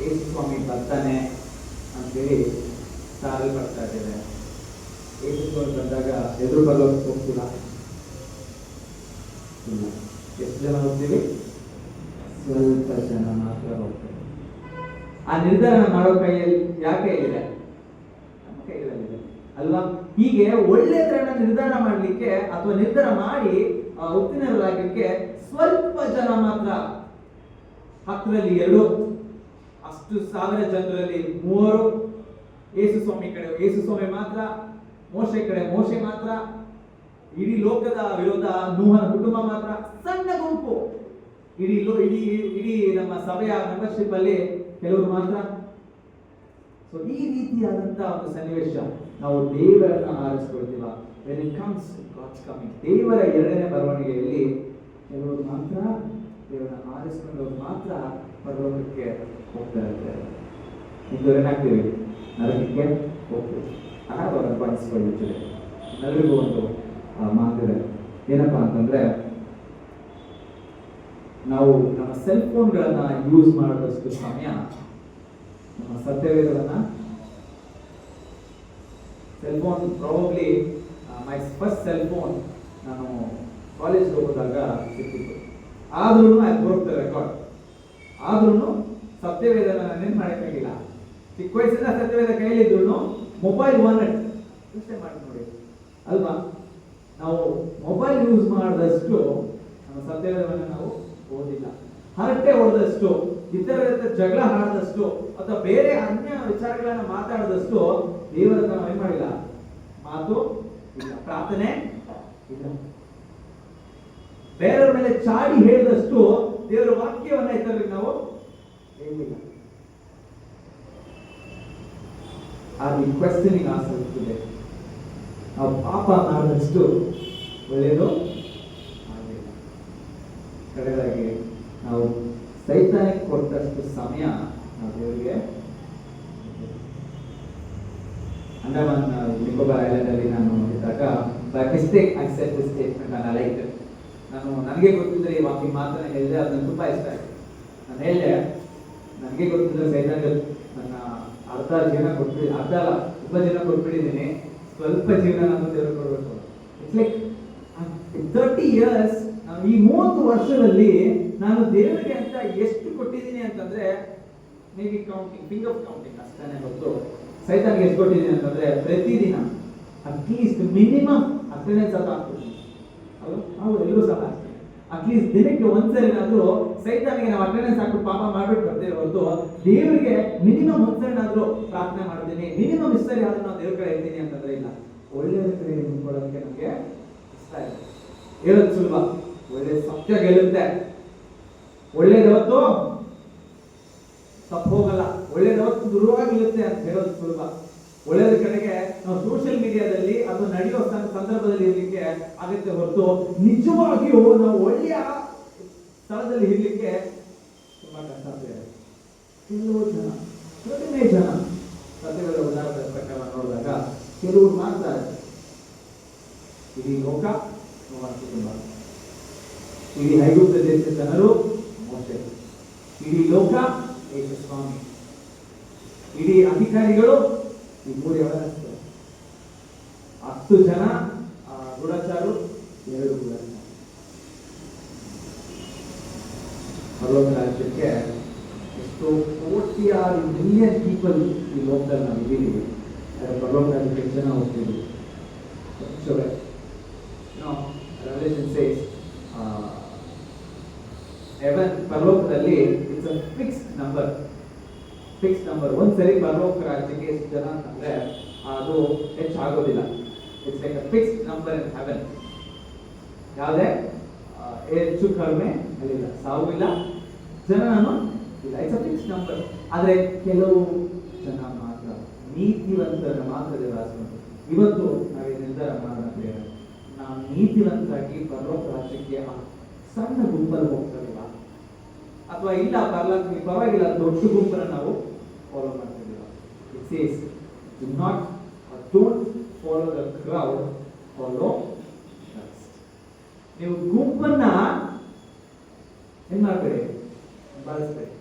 B: ಯೇಸು ಸ್ವಾಮಿ ಬರ್ತಾನೆ ಅಂತೇಳಿ ಸಾರಲ್ಪಡ್ತಾ ಇದ್ದೇವೆ. ಯೇಸು ಸ್ವಾಮಿ ಬಂದಾಗ ಎದುರು ಬರೋಕೆ ಹೋಗ್ತಿಲ್ಲ. ಎಷ್ಟು ಜನ ಹೋಗ್ತೀವಿ? ಸ್ವಲ್ಪ ಜನ ಮಾತ್ರ ಹೋಗ್ತೇವೆ. ಆ ನಿರ್ಧಾರ ಮಾಡೋ ಕೈಯಲ್ಲಿ ಯಾಕೆ ಇದೆ? ನಮ್ಮ ಕೈಗಳಲ್ಲಿದೆ ಅಲ್ವಾ? ಹೀಗೆ ಒಳ್ಳೆ ತರನ ನಿರ್ಧಾರ ಮಾಡ್ಲಿಕ್ಕೆ ಅಥವಾ ನಿರ್ಧಾರ ಮಾಡಿ ಉತ್ತೀರ್ಣರಾಗಲಿಕ್ಕೆ ಸ್ವಲ್ಪ ಜನ ಮಾತ್ರ, 10ರಲ್ಲಿ 2, ಅಷ್ಟು 1000 ಜನರಲ್ಲಿ 3 ಯೇಸು ಸ್ವಾಮಿ ಕಡೆ ಯೇಸು ಸ್ವಾಮಿ ಮಾತ್ರ, ಮೋಶೆ ಕಡೆ ಮೋಶೆ ಮಾತ್ರ, ಇಡೀ ಲೋಕದ ವಿರೋಧ ನೋಹನ ಕುಟುಂಬ ಮಾತ್ರ, ಸಣ್ಣ ಗುಂಪು. ಇಡೀ ನಮ್ಮ ಸಭೆಯ ಮೆಂಬರ್ಶಿಪ್ ಅಲ್ಲಿ ಕೆಲವರು ಮಾತ್ರ. ಸೊ ಈ ರೀತಿಯಾದಂತಹ ಒಂದು ಸನ್ನಿವೇಶ ನಾವು ದೇವರನ್ನ ಆರಿಸ್ಕೊಳ್ತೀವ. when it comes to God's coming, ದೇವರ 2ನೇ ಬರವಣಿಗೆಯಲ್ಲಿ ಕೆಲವರು ಮಾತ್ರ, ದೇವರನ್ನ ಆರಿಸ್ಕೊಂಡವ್ರು ಮಾತ್ರ ಪರಲೋಕಕ್ಕೆ ಹೋಗ್ತಾ ಇರ್ತಾರೆ. ಇಂಥವ್ರೇನಾಗ್ತೀವಿ? ನರಕಕ್ಕೆ ಹೋಗ್ತೀವಿ. ಅವರ ಬಳಸಿಕೊಳ್ಳುತ್ತದೆ. ಎಲ್ಲರಿಗೂ ಒಂದು ಮಾತಿದೆ, ಏನಪ್ಪಾ ಅಂತಂದ್ರೆ, ನಾವು ನಮ್ಮ ಸೆಲ್ ಫೋನ್ಗಳನ್ನ ಯೂಸ್ ಮಾಡಿದಷ್ಟು ಸಮಯ ನಮ್ಮ ಸತ್ಯವೇದವನ್ನ, cell phone probably my first cell phone ನಾನು ಕಾಲೇಜ್ಗೆ ಹೋದಾಗ ಸಿಕ್ಕಿತ್ತು. ಆದ್ರೂ ಐ ಬ್ರೋಕ್ ದ ರೆಕಾರ್ಡ್. ಆದ್ರೂ ಸತ್ಯವೇದ ನಾನೇನ್ ಮಾಡಕ್ಕಾಗಿಲ್ಲ. ಚಿಕ್ಕ ವಯಸ್ಸಿಂದ ಸತ್ಯವೇದ ಕೈಲಿದ್ರು ಮೊಬೈಲ್ ಒನ್ ಯೋಚನೆ ಮಾಡಿ ನೋಡಿ ಅಲ್ವಾ. ನಾವು ಮೊಬೈಲ್ ಯೂಸ್ ಮಾಡಿದಷ್ಟು ನಮ್ಮ ಸತ್ಯವೇದವನ್ನು ನಾವು ಓದಿಲ್ಲ. ಹರಟೆ ಹೊಡೆದಷ್ಟು, ಇತರ ಜಗಳ ಆಡದಷ್ಟು ಅಥವಾ ಬೇರೆ ಅನ್ಯ ವಿಚಾರಗಳನ್ನ ಮಾತಾಡದಷ್ಟು ದೇವರನ್ನ ನಾವು ಏನ್ ಮಾಡಿಲ್ಲ, ಮಾತು ಇಲ್ಲ, ಪ್ರಾರ್ಥನೆ ಇಲ್ಲ. ಬೇರೆಯವ್ರ ಮೇಲೆ ಚಾಡಿ ಹೇಳಿದಷ್ಟು ದೇವರ ವಾಕ್ಯವನ್ನ ಇತರರಿಗೆ ನಾವು ಹೇಳಿಲ್ಲ. ಆ ಕ್ವೆಶ್ಚನಿಂಗ್ ಆಸಕ್ತಿದೆ. ನಾವು ಪಾಪ ಮಾಡಿದಷ್ಟು ಒಳ್ಳೆಯದು ಆಗಲಿಲ್ಲ. ಕಡೆದಾಗಿ ನಾವು ಸೈತಾನಿಗೆ ಕೊಟ್ಟಷ್ಟು ಸಮಯ ನಾವು ದೇವರಿಗೆ. ಅಂಡಮಾನ್ ನಿಕೋಬಾರ್ ಐಲ್ಯಾಂಡ್ ಅಲ್ಲಿ ನಾನು ಇದ್ದಾಗ by mistake I said this statement and I liked it. ನಾನು ನನಗೆ ಗೊತ್ತಿದ್ರೆ ಈ ವಾಕ್ಯ ಮಾತನ್ನ ಹೇಳಿದೆ, ಅದು ನನಗೆ ತುಂಬಾ ಇಷ್ಟ ಆಯ್ತು. ನಾನು ಹೇಳಿದೆ, ನನಗೆ ಗೊತ್ತಿದ್ರೆ ಸೈತಾನಿಗೆ ನನ್ನ ಅರ್ಧ ಜೀವನ ಕೊಟ್ಬಿಡಿ, ಅರ್ಧ ಅಲ್ಲ ತುಂಬ ಜೀವನ ಕೊಟ್ಬಿಟ್ಟಿದ್ದೀನಿ, ಸ್ವಲ್ಪ ಜೀವನ ನಾನು ದೇವರು ಕೊಡಬೇಕು. ಇಟ್ಸ್ ಲೈಕ್ 30 years, ಈ 30 ವರ್ಷದಲ್ಲಿ ನಾನು ದೇವರಿಗೆ ಅಂತ ಎಷ್ಟು ಕೊಟ್ಟಿದ್ದೀನಿ ಅಂತಂದ್ರೆ may be counting, finger counting ಅಷ್ಟೇ ಹೊತ್ತು. ಸೈತಾನಿಗೆ ಎಷ್ಟು ಕೊಟ್ಟಿದ್ದೀನಿ ಅಂತಂದ್ರೆ ಪ್ರತಿದಿನ ಅಟ್ಲೀಸ್ಟ್ ಮಿನಿಮಮ್ ಅಟೆಂಡೆನ್ಸ್ ಅಂತ ಹಾಕ್ತೀನಿ. ಹೌದು, ಎಲ್ಲರೂ ಸಹ ಹಾಕ್ತೀನಿ. ಅಟ್ಲೀಸ್ಟ್ ದಿನಕ್ಕೆ ಒಂದ್ಸರಿನಾದ್ರೂ ಸೈತಾನಿಗೆ ನಾವು ಅಟೆಂಡೆನ್ಸ್ ಹಾಕಿ ಪಾಪ ಮಾಡ್ಬಿಟ್ಟು ಬರ್ತೇವೆ ಹೊರತು ದೇವರಿಗೆ ಮಿನಿಮಮ್ ಒಂದ್ಸರಿನಾದ್ರೂ ಪ್ರಾರ್ಥನೆ ಮಾಡ್ತೀನಿ, ಮಿನಿಮಮ್ ಇಷ್ಟರಿ ಆದ್ರೂ ನಾವು ದೇವ್ರ ಕಡೆ ಇರ್ತೀನಿ ಅಂತಂದ್ರೆ ಇಲ್ಲ. ಒಳ್ಳೆಯದ ಕಡೆ ನಿಂತ್ಕೊಳ್ಳೋದಕ್ಕೆ ನಮಗೆ ಇಷ್ಟ ಇದೆ. ಹೇಳೋದು ಸುಲಭ, ಒಳ್ಳೆ ಸತ್ಯ ಗೆಲ್ಲುತ್ತೆ. ಒಳ್ಳೇದವತ್ತು ತಪ್ಪು ಹೋಗಲ್ಲ, ಒಳ್ಳೇದವತ್ತು ದೂರವಾಗಿ ನಿಲ್ಲುತ್ತೆ ಅಂತ ಹೇಳೋದು ಸುಲಭ. ಒಳ್ಳೆಯದ ಕಡೆಗೆ ನಾವು ಸೋಷಿಯಲ್ ಮೀಡಿಯಾದಲ್ಲಿ ಅದು ನಡೆಯುವ ಸಂದರ್ಭದಲ್ಲಿ ಇರ್ಲಿಕ್ಕೆ ಆಗುತ್ತೆ ಹೊರತು ನಿಜವಾಗಿಯೂ ನಾವು ಒಳ್ಳೆಯ ಸ್ಥಳದಲ್ಲಿ ಇರ್ಲಿಕ್ಕೆ ತುಂಬಾ ಕಷ್ಟ ಆಗ್ತದೆ. ಕೆಲವು ಜನ, ಕಡಿಮೆ ಜನ ಸತ್ಯಗಳ ಉದಾಹರಣೆ ಪ್ರಕಾರ ನೋಡಿದಾಗ ಕೆಲವರು ಮಾಡ್ತಾರೆ. ಇಡೀ ಲೋಕ ಕುಟುಂಬ, ಇಡೀ ಐಗುಪ್ತ ದೇಶದ ಜನರು ಮೋಸೆ, ಇಡೀ ಲೋಕ ಸ್ವಾಮಿ, ಇಡೀ ಅಧಿಕಾರಿಗಳು ಈ 3 ವ್ಯವಸ್ಥೆ, 10 ಜನ ಗೂಢಚಾರು, 2 ಗೂಢಚಾರ. ಪರಲೋಕ ರಾಜ್ಯಕ್ಕೆ ಎಷ್ಟೋ ಕೋಟ್ಯಾರು ಮಿಲಿಯನ್ ಪೀಪಲ್ ಈ ಲೋಕದಲ್ಲಿ ನಾವು ಇದ್ದೀವಿ. ಪರಲೋಕ ರಾಜ್ಯಕ್ಕೆ ಎಷ್ಟು ಜನ ಹೋಗ್ತೀವಿ? Revelation says, heaven, ಪರಲೋಕದಲ್ಲಿ ಇಟ್ಸ್ ಅ ಫಿಕ್ಸ್ಡ್ ನಂಬರ್. ಒಂದ್ಸರಿ ಪರಲೋಕ ರಾಜ್ಯಕ್ಕೆ ಎಷ್ಟು ಜನ ಅಂತಂದ್ರೆ ಅದು ಹೆಚ್ಚಾಗೋದಿಲ್ಲ. It's like a fixed number in heaven. ಯಾವುದೇ ಹೆಚ್ಚು ಕಡಿಮೆ ಅಲ್ಲಿಲ್ಲ, ಸಾವು ಇಲ್ಲ, ಜನನೂ ಇಲ್ಲ. It's a fixed number. ಆದ್ರೆ ಕೆಲವು ಜನ ಮಾತ್ರ, ನೀತಿವಂತರ ಮಾತ್ರ ದೇವರಾಸ್ಕೊಂಡು ಇವತ್ತು ನಾವೇ ನಿರ್ಧಾರ ಮಾಡೋಣ, ನಾವು ನೀತಿವಂತರಾಗಿ ಪರಲೋಕ ರಾಜ್ಯಕ್ಕೆ ಸಣ್ಣ ಗುಂಪಲ್ಲಿ ಹೋಗ್ತಾರಿಲ್ಲ, ಅಥವಾ ಇಲ್ಲ ಪರವಾಗಿಲ್ಲ ದೊಡ್ಡ ಗುಂಪನ್ನು ನಾವು ಫಾಲೋ ಮಾಡ್ತಿದ್ದೀವಿ. It says don't follow the crowd, follow Christ. ನೀವು ಗುಂಪನ್ನ ಏನ್ ಮಾಡ್ಬೇಡಿ, ಹಿಂಬಾಲಿಸ್ಬೇಡಿ,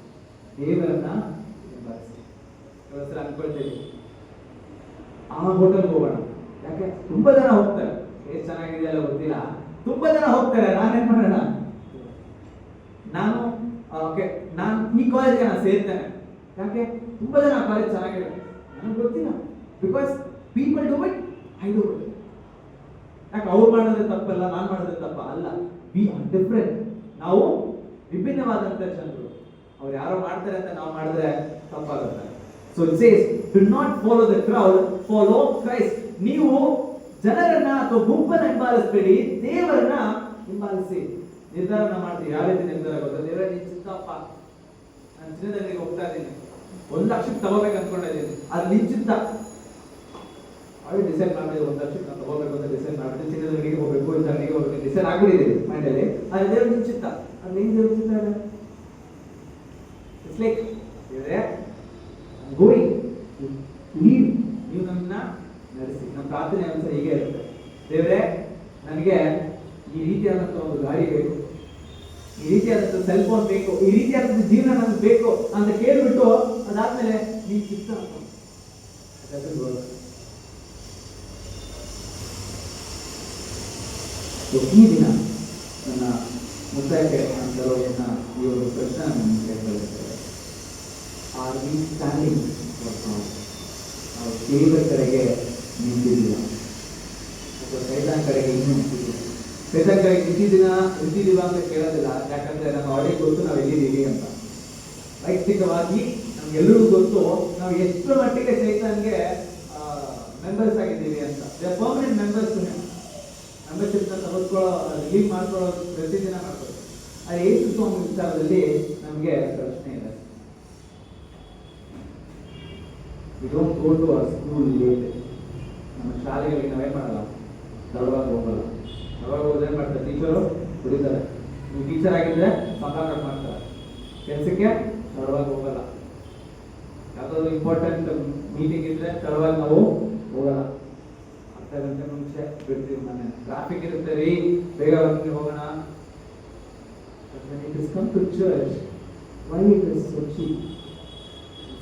B: ದೇವರನ್ನ ಹಿಂಬಾಲಿಸಿ. ಇವತ್ತು ಅನ್ಕೊಳ್ತೀವಿ ಆ ಹೋಟೆಲ್ಗೆ ಹೋಗೋಣ, ಯಾಕೆ ತುಂಬಾ ಜನ ಹೋಗ್ತಾರೆ, ಎಷ್ಟು ಚೆನ್ನಾಗಿದೆ ಅಲ್ಲ ಗೊತ್ತಿಲ್ಲ, ತುಂಬಾ ಜನ ಹೋಗ್ತಾರೆ, ನಾನೇನ್ ಮಾಡೋಣ, ನಾನು ಈ ಕಾಲೇಜ್ಗೆ ನಾನು ಸೇರ್ತೇನೆ, ಯಾಕೆ ತುಂಬಾ ಜನ ಕಾಲೇಜ್ ಚೆನ್ನಾಗಿದೆ, ನನಗೆ ಗೊತ್ತಿಲ್ಲ. Because people do it, I do it. ಯಾಕೆ ಅವ್ರು ಮಾಡೋದೇ ತಪ್ಪಲ್ಲ, ನಾನು ಮಾಡೋದೇ ತಪ್ಪ ಅಲ್ಲ. We are different. ನಾವು ವಿಭಿನ್ನವಾದಂತ ಜನರು. ಅವ್ರು ಯಾರೋ ಮಾಡ್ತಾರೆ ಅಂತ ನಾವು ಮಾಡಿದ್ರೆ ತಪ್ಪಾಗುತ್ತೆ. So it says do not follow the crowd, follow Christ. ನೀವು ಜನರನ್ನ ಅಥವಾ ಗುಂಪನ್ನ ಹಿಂಬಾಲಿಸಬೇಡಿ, ದೇವರನ್ನ ಹಿಂಬಾಲಿಸಿ. ನಿರ್ಧಾರನ ಮಾಡ್ತೀವಿ. ಯಾವ ರೀತಿ ನಿರ್ಧಾರ ಗೊತ್ತಾ? ದೇವರ ನೀನ್ ಚಿತ್ತಪ್ಪ, ನಾನು ಚಿನ್ನದಲ್ಲಿ ಹೋಗ್ತಾ ಇದ್ದೀನಿ, 1 ಲಕ್ಷಕ್ಕೆ ತಗೋಬೇಕು ಅನ್ಕೊಂಡಿದ್ದೀನಿ, ಅದು ನಿನ್ ಚಿತ್ತ. ಅವಳು ಡಿಸೈಡ್ ಮಾಡಿದ್ರೆ 1 ಲಕ್ಷಕ್ಕೆ ನಾನು ತಗೋಬೇಕು ಅಂತ ಡಿಸೈಡ್ ಮಾಡಿದ್ರೆ, ಚಿನ್ನದಲ್ಲಿ ಹೋಗ್ಬೇಕು, ಇಂಥಲ್ಲಿಗೆ ಹೋಗ್ಬೇಕು ಡಿಸೈಡ್ ಆಗ್ಬಿಟ್ಟಿದ್ದೀವಿ ಮೈಂಡಲ್ಲಿ. ಅದು ದೇವ್ರ ನಿನ್ ಚಿತ್ತ, ಅದು ನಿನ್ ದೇವ್ರ ಚಿತ್ತ ಇದೆ. ಇಟ್ಸ್ ಲೈಕ್ ದೇವ್ರೆ ಗೋಯಿಂಗ್ ಲೀಡ್, ನೀವು ನಮ್ಮನ್ನ ನಡೆಸಿ. ನಮ್ಮ ಪ್ರಾರ್ಥನೆ ಅನುಸಾರ ಹೀಗೆ ಇರುತ್ತೆ, ದೇವ್ರೆ ನನಗೆ ಈ ರೀತಿಯಾದಂಥ ಒಂದು ಗಾಡಿ ಬೇಕು, ಈ ರೀತಿಯಾದಂಥ ಸೆಲ್ ಫೋನ್ ಬೇಕು, ಈ ರೀತಿಯಾದಂಥ ಜೀವನ ನಮ್ಗೆ ಬೇಕು ಅಂತ ಕೇಳ್ಬಿಟ್ಟು ಅದಾದ್ಮೇಲೆ ನೀನ್ ಚಿತ್ತ ಈ ದಿನ ನನ್ನ ಮುಕ್ತಾಯಕ್ಕೆ ನಾನು ಕೆಲವನ್ನ ಈ ಒಂದು ಪ್ರಶ್ನೆ ಕೇಳ್ತಾ ಇರ್ತೇವೆ. Are we standing for God? ನಾವು ದೇವರ ಕಡೆಗೆ ನಿಂತಿದ್ದೀವ ಅಥವಾ ಸೈತಾನ್ ಕಡೆಗೆ ಇನ್ನೂ ನಿಂತಿದ್ದೀವಿ? ಸೈತಾನ್ ಕಡೆಗೆ ನಿಂತಿದ್ದೀವ ಅಂತ ಕೇಳೋದಿಲ್ಲ, ಯಾಕಂದ್ರೆ ನಮ್ಮ ಅವಳಿಗೆ ಗೊತ್ತು ನಾವು ಎಲ್ಲಿದ್ದೀವಿ ಅಂತ. ವೈಯಕ್ತಿಕವಾಗಿ ನಮ್ಗೆಲ್ಲರಿಗೂ ಗೊತ್ತು ನಾವು ಎಷ್ಟು ಮಟ್ಟಿಗೆ ಸೈತಾನ್ಗೆ ಮೆಂಬರ್ಸ್ ಆಗಿದ್ದೀವಿ ಅಂತ. Permanent members. ಮೆಂಬರ್ಶಿಪ್ ತೆಗೆದುಕೊಳ್ಳೋ ರಿಲೀವ್ ಮಾಡ್ಕೊಳ್ಳೋ ಪ್ರತಿದಿನ ಮಾಡ್ಕೊಳ್ಳೋ. ಆದರೆ ಯೇಸು ಸ್ವಾಮಿ ವಿಚಾರದಲ್ಲಿ ನಮಗೆ ಪ್ರಶ್ನೆ ಇದೆ. We don't go to our school late. ನಮ್ಮ ಶಾಲೆಗಳಿಗೆ ನಾವೇನ್ ಮಾಡಲ್ಲ, ತಡವಾಗಿ ಹೋಗಲ್ಲ. ತಡವಾಗಿ ಹೋದ್ರೆ ಏನ್ ಮಾಡ್ತಾರೆ ಟೀಚರು? ಕುಡಿತಾರೆ. ನೀವು ಟೀಚರ್ ಆಗಿದ್ರೆ ಸಂಪಾದನೆ ಮಾಡ್ತಾರೆ. ಕೆಲಸಕ್ಕೆ ತಡವಾಗಿ ಹೋಗಲ್ಲ. ಯಾವುದಾದ್ರು ಇಂಪಾರ್ಟೆಂಟ್ ಮೀಟಿಂಗ್ ಇದ್ರೆ ತಡವಾಗಿ ನಾವು ಹೋಗಲ್ಲ. ಅರ್ಧ ಗಂಟೆ ಮುಂಚೆ ಬಿಡ್ತೀವಿ ಮನೆ. ಟ್ರಾಫಿಕ್ ಇರುತ್ತೆ ರೀ, ಬೇಗ ಬಂದು ಹೋಗೋಣ.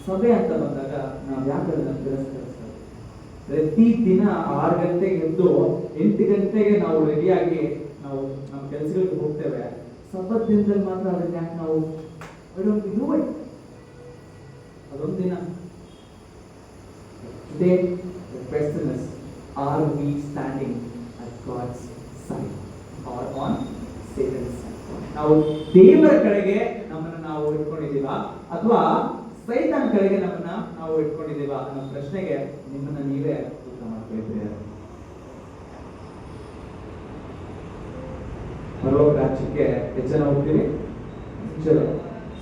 B: ಸಭೆ ಅಂತ ಬಂದಾಗ ನಾವು ಯಾಕೆ ಅದನ್ನ ತಿರಸ್ಕರಿಸ್ತಾರೆ? ಪ್ರತಿ ದಿನ 6 ಗಂಟೆಗೆ ಎದ್ದು 8 ಗಂಟೆಗೆ ನಾವು ರೆಡಿಯಾಗಿ ನಾವು ನಮ್ಮ ಕೆಲಸಗಳಿಗೆ ಹೋಗ್ತೇವೆ. ಸಬ್ಬತ್ ದಿನದಲ್ಲಿ ಮಾತ್ರ ಅದನ್ನ ಯಾಕೆ ನಾವು ಅದೊಂದು ದಿನ. Today, the question is, are we standing at God's side or on Satan's side? ನಾವು ದೇವರ ಕಡೆಗೆ ನಮ್ಮನ್ನು ನಾವು ಇಟ್ಕೊಂಡಿದ್ದೀವಾ ಅಥವಾ ಸೈತಾನ್ ಕಡೆಗೆ ನಮ್ಮನ್ನ ನಾವು ಇಟ್ಕೊಂಡಿದ್ದೀವಾ ಅನ್ನೋ ಪ್ರಶ್ನೆಗೆ ನಿಮ್ಮನ್ನ ನೀವೇ ಉತ್ತರ ಮಾಡ್ಕೊಳ್ತೀರಿ. ಪರಲೋಕ ರಾಜ್ಯಕ್ಕೆ ಎಷ್ಟು ಜನ ಹೋಗ್ತೀವಿ?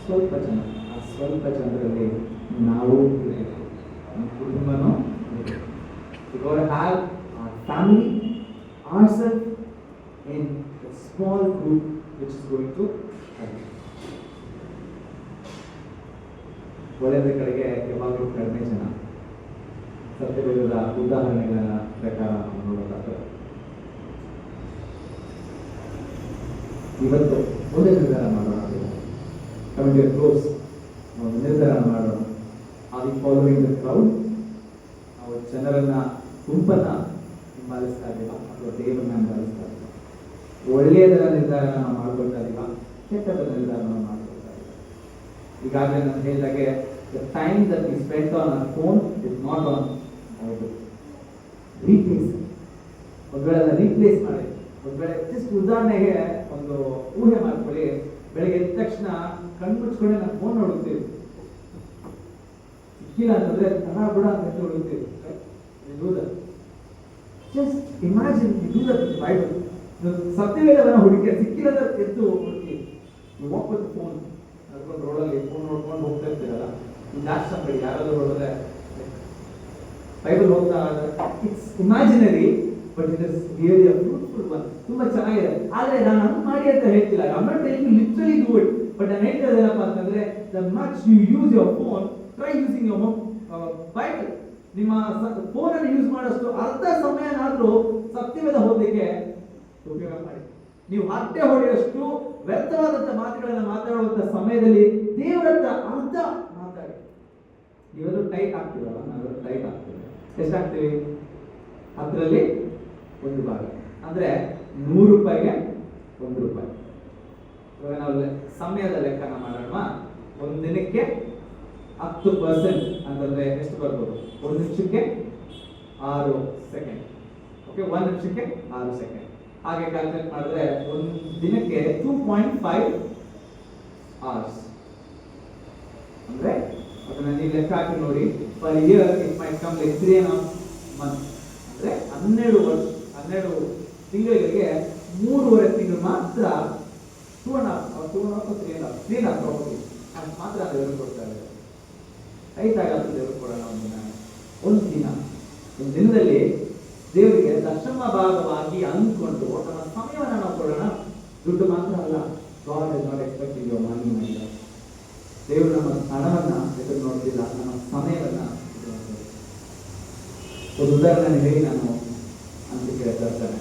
B: ಸ್ವಲ್ಪ ಜನ. ಆ ಸ್ವಲ್ಪ ಜನರಲ್ಲಿ ನಾವು ನಮ್ಮ ಕುಟುಂಬನೂ have our family, ourselves in a small group which is going to heaven. ಒಳ್ಳೆಯದ ಕಡೆಗೆ ಯಾವಾಗಲೂ ಕಡಿಮೆ ಜನ. ಸತ್ಯವೇದದ ಉದಾಹರಣೆಗಳ ಪ್ರಕಾರ ನಾವು ನೋಡೋದಾದ್ರೆ ಇವತ್ತು ಒಂದೇ ನಿರ್ಧಾರ ಮಾಡೋಣ. ಕಮಿಟಿ ಕ್ಲೋಸ್ ನಿರ್ಧಾರ ಮಾಡೋಣ. Are we following the crowd? ನಾವು ಜನರನ್ನ ಗುಂಪನ್ನ ಹಿಂಬಾಲಿಸ್ತಾ ಇದ್ದೀವ ಅಥವಾ ದೇವರನ್ನ ಹಿಂಬಾಲಿಸ್ತಾ ಇದ್ದೀವ? ಒಳ್ಳೆಯದರ ನಿರ್ಧಾರ ನಾವು ಮಾಡ್ಕೊಳ್ತಾ ಇದೀವ, ಕೆಟ್ಟದರ ನಿರ್ಧಾರ ನಾವು ಮಾಡ್ಕೊಳ್ತಾ ಇದ್ದೀವ? ಈಗಾಗಲೇ ನಾನು ಹೇಳಿದಾಗೆ the time that we spend on our phone is not on Bible. Replace. ಒಂದ್ವೇಳೆ ರೀಪ್ಲೇಸ್ ಮಾಡಿ. ಒಂದ್ವೇಳೆ ಜಸ್ಟ್ ಉದಾಹರಣೆಗೆ ಒಂದು ಊಹೆ ಮಾಡ್ಕೊಳ್ಳಿ. ಬೆಳಗ್ಗೆ ಎದ್ದ ತಕ್ಷಣ ಕಣ್ಣು ಮುಚ್ಕೊಂಡೆ ನಾನು ಫೋನ್ ನೋಡುತ್ತೀವಿ. ಸಿಕ್ಕಿಲ್ಲ ಅಂತಂದ್ರೆ ತಡ ಬಿಡ ಅಂತ ಹುಡುಕ್ತೀವಿ. Just imagine you do that with Bible. ಸತ್ಯವೇದವನ್ನ ಹುಡುಕಿ ಸಿಕ್ಕಿಲ್ಲ ಎದ್ದು ಹುಡುಕಿ. You walk with phone. ನಡ್ಕೊಂಡು ರೋಡಲ್ಲಿ ಫೋನ್ ನೋಡ್ಕೊಂಡು ಹೋಗ್ತಾ ಇರ್ತೀರಲ್ಲ, ಜಾಸ್ತಿ ಸಂಬಡಿ ಯಾರಾದ್ರೂ ಹೊಡೆದ್ರೆ ಬೈಬಲ್ ಹೋಗ್ತಾ it's imaginary but it is really a fruitful one. ತುಂಬಾ ಚೆನ್ನಾಗಿದೆ. ಆದ್ರೆ ನಾನು ಹಂಗ್ ಮಾಡಿ ಅಂತ ಹೇಳ್ತಿಲ್ಲ. I am not telling you literally do it. But ನಾನು ಹೇಳ್ತಿರೋದೇನಪ್ಪ ಅಂತಂದ್ರೆ the much you use your phone, try using your Bible. ನಿಮ್ಮ ಫೋನ್ ಅನ್ನು ಯೂಸ್ ಮಾಡೋಷ್ಟು ಅರ್ಧ ಸಮಯನಾದ್ರೂ ಸತ್ಯವೇದ ಓದಲಿಕ್ಕೆ ಉಪಯೋಗ ಮಾಡಿ. ನೀವು ಹಟ್ಟೆ ಹೊಡೆಯಷ್ಟು ವ್ಯರ್ಥವಾದಂತ ಮಾತುಗಳನ್ನು ಮಾತಾಡುವಂತ ಸಮಯದಲ್ಲಿ ದೇವರ ಹತ್ರ ಅರ್ಧ ಮಾತಾಡಿ. ನೀವೆಲ್ಲರೂ ಟೈಟ್ ಆಗ್ತೀವಲ್ಲ, ನಾವೆಲ್ಲರೂ ಟೈಟ್ ಆಗ್ತೀವಿ. ಎಷ್ಟಾಗ್ತೀವಿ? 10ರಲ್ಲಿ 1 ಭಾಗ ಅಂದ್ರೆ 100 ರೂಪಾಯಿಗೆ 1 ರೂಪಾಯಿ. ಇವಾಗ ನಾವು ಸಮಯದ ಲೆಕ್ಕನ ಮಾಡೋಣ. ಒಂದು ದಿನಕ್ಕೆ 10% ಅಂತಂದ್ರೆ ಎಷ್ಟು ಬರ್ಬೋದು? 1 ನಿಮಿಷಕ್ಕೆ 6 ಸೆಕೆಂಡ್. ಓಕೆ, 1 ನಿಮಿಷಕ್ಕೆ 6 ಸೆಕೆಂಡ್. ಹಾಗೆ ಕ್ಯಾಲ್ಕುಲೇಟ್ ಮಾಡಿದ್ರೆ ಒಂದು ದಿನಕ್ಕೆ 2.5 hours. ಅಂದ್ರೆ ಅದನ್ನ ನೀವು ಲೆಕ್ಕ ಹಾಕಿ ನೋಡಿ. Per year it might come like 3.5 months. ಅಂದ್ರೆ 12 ತಿಂಗಳಿಗೆ 3.5 ತಿಂಗಳು ಮಾತ್ರ 2.5 probably ಅಷ್ಟು ಮಾತ್ರ ದೇವರು ಕೊಡ್ತಾರೆ. ರೈತಾಗಲ್ಲ ದೇವರು ಕೊಡೋಣ. ಒಂದು ದಿನದಲ್ಲಿ ದೇವರಿಗೆ ದಶಮ ಭಾಗವಾಗಿ ಅಂದ್ಕೊಂಡು ನಮ್ಮ ಸಮಯವನ್ನು ನಾವು ಕೊಡೋಣ. ದುಡ್ಡು ಮಾತ್ರ ಅಲ್ಲ. God is not expecting your money, my God. ದೇವರು ನಮ್ಮ ಹಣವನ್ನ ಎದುರು ನೋಡ್ತಿಲ್ಲ, ನಮ್ಮ ಸಮಯವನ್ನ. ಒಂದು ಉದಾಹರಣೆ ಹೇಳಿ ನಾನು ಅಂತಿಕೆ ತರ್ತಾನೆ.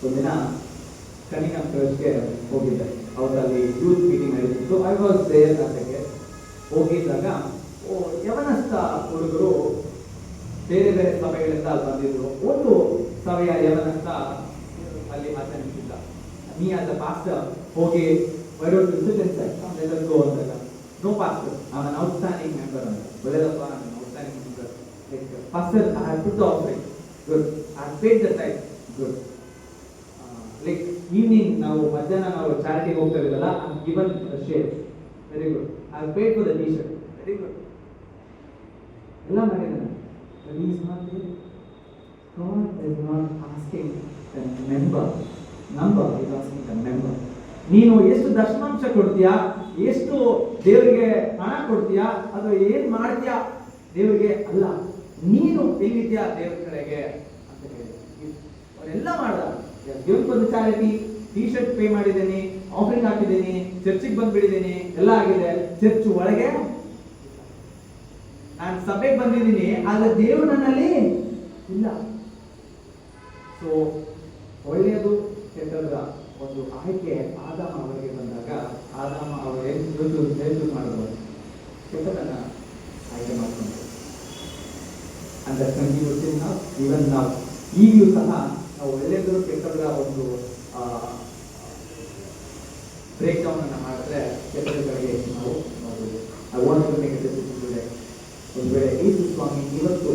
B: ಒಂದಿನ ಕನಿಕಾ ಚರ್ಚ್ಗೆ ಹೋಗಿದ್ದೆ. ಅವರಲ್ಲಿ ಯೂತ್ ಮೀಟಿಂಗ್ ನಡೀತಿತ್ತು. I was there. ಅದಕ್ಕೆ ಹೋಗಿದ್ದಾಗ ಯವನಸ್ಥ ಹುಡುಗರು ಬೇರೆ ಬೇರೆ ಸಭೆಗಳಿಂದ ಅಲ್ಲಿ ಬಂದಿದ್ರು. ಒಂದು ಸಭೆಯ ಯವನಸ್ಥ ಅಲ್ಲಿ ಆಚರಿಸಿದ್ದ. ನೀ ಆಸ್ ಅ ಪಾಸ್ಟರ್ ಹೋಗಿ why don't you sit inside, let us go ಅಂದಾಗ ನೋ ಪಾಸ್ಟರ್, ಅವನ ಔಟ್ಸ್ಟ್ಯಾಂಡಿಂಗ್ ಮೆಂಬರ್ ಅಂತ. ಒಳ್ಳೆಯದಪ್ಪ, ನಾನು outstanding member. Pastor, I have put the offering, good. I have paid the time, good. Like evening ನಾವು ಮಧ್ಯಾಹ್ನ ನಾವು ಚಾರಿಟಿಗೆ ಹೋಗ್ತಾ ಇದ್ದೀವಲ್ಲ, given share, very good. I have paid for the T shirt, very good. ಎಲ್ಲ ಮಾಡಿದ್ದಾನೆ. But he is not there. God is not asking the number, he is asking the member. ನೀನು ಎಷ್ಟು ದಶಮಾಂಶ ಕೊಡ್ತೀಯಾ, ಎಷ್ಟು ದೇವರಿಗೆ ಹಣ ಕೊಡ್ತೀಯಾ, ಅಥವಾ ಏನ್ ಮಾಡ್ತೀಯಾ ದೇವರಿಗೆ ಅಲ್ಲ, ನೀನು ಎಲ್ಲಿದ್ಯಾ ದೇವರ ಕಡೆಗೆ ಅಂತ ಹೇಳಿ ಅವರೆಲ್ಲ ಮಾಡ್ದ. ದೇವ್ರಿಗೊಂದು ಚಾರಿಟಿ, ಟಿ ಶರ್ಟ್ ಪೇ ಮಾಡಿದ್ದೀನಿ, ಆಫರಿಂಗ್ ಹಾಕಿದ್ದೀನಿ, ಚರ್ಚಿಗೆ ಬಂದ್ಬಿಟ್ಟಿದ್ದೀನಿ, ಎಲ್ಲ ಆಗಿದೆ. ಚರ್ಚ್ ಒಳಗೆ ನಾನು ಸಭೆಗೆ ಬಂದಿದ್ದೀನಿ, ಆದ್ರೆ ದೇವರು ನನ್ನಲ್ಲಿ ಇಲ್ಲ. ಸೊ ಒಳ್ಳೆಯದು ಕೆಟ್ಟದ ಒಂದು ಆಯ್ಕೆ ಆದಾಮ ಅವರಿಗೆ ಬಂದಾಗ, ಆದಾಮ ಅವರು ಏನು ಮಾಡಿದ್ರು, ಕೆಟ್ಟದನ್ನ ಆಯ್ಕೆ ಮಾಡ್ಕೊಂಡ್ರು. ಅಂದ್ರೆ ಸಂಗೀತ ನಾವು ಇವನ್ ನಾವು ಈಗಲೂ ಸಹ ನಾವು ಒಳ್ಳೆಯದು ಕೆಟ್ಟದ ಒಂದು ಬ್ರೇಕ್ ಡೌನ್ ಅನ್ನ ಮಾಡಿದ್ರೆ ಕೆಟ್ಟದಗಳಿಗೆ ನಾವು ನೋಡ್ಬೋದು. I want to make it today. ಒಂದು ವೇಳೆ ಯೇಸು ಸ್ವಾಮಿ ಇವತ್ತು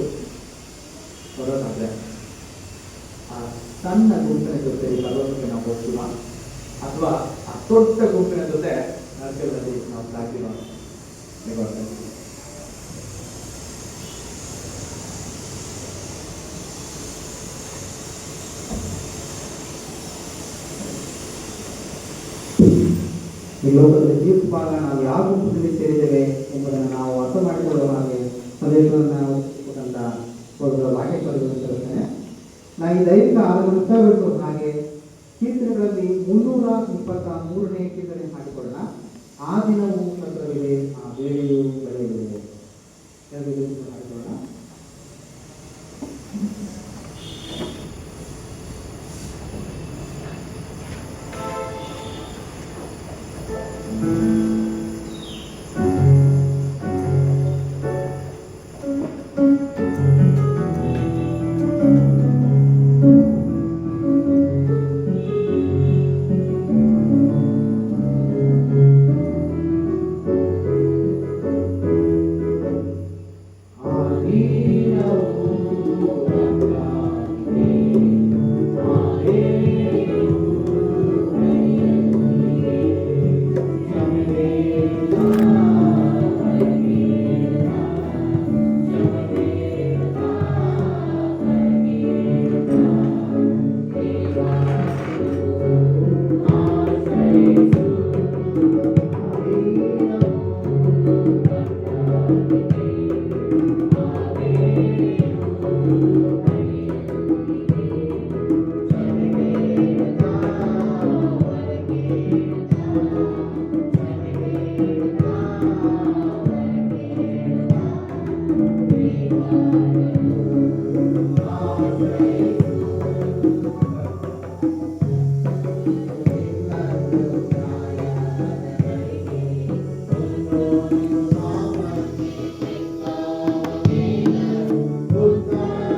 B: ಬರೋದಾದ್ರೆ ಆ ಸಣ್ಣ ಗುಂಪಿನ ಜೊತೆ ಪರ್ವತಕ್ಕೆ ನಾವು ಹೋಗ್ತೀವ, ಅಥವಾ ಆ ದೊಡ್ಡ ಗುಂಪಿನ ಜೊತೆ ನರಕದಲ್ಲಿ ನಾವು ಸಾಕಿವ?
A: ಈ ಲೋಕದಲ್ಲಿ ಜೀವಿಸುವಾಗ ನಾವು ಯಾವ ಗುಂಪಿನಲ್ಲಿ ಸೇರಿದ್ದೇವೆ ಎಂಬುದನ್ನು ನಾವು ಅರ್ಥ ಮಾಡಿಕೊಳ್ಳುವ ಹಾಗೆ ಸಂದೇಶವನ್ನು ನಾವು ಕೊಟ್ಟಂತ ವಾಕ್ಯ ಪರಿಗಣಿಸಿರುತ್ತೇನೆ. ನಾವು ಈ ದೈವಿಕ ಆರಾಧನೆ ಬಿಟ್ಟು ಹಾಗೆ ಕೀರ್ತನೆಗಳಲ್ಲಿ 323ನೇ ಕೀರ್ತನೆ ಮಾಡಿಕೊಳ್ಳೋಣ. ಆ ದಿನವೂ ಕ್ಷತ್ರವಿದೆ, ಆ ಬೇಳೆಯೂ ಬೆಳೆಯುವುದಿದೆ. ಮಾಡಿಕೊಳ್ಳೋಣ.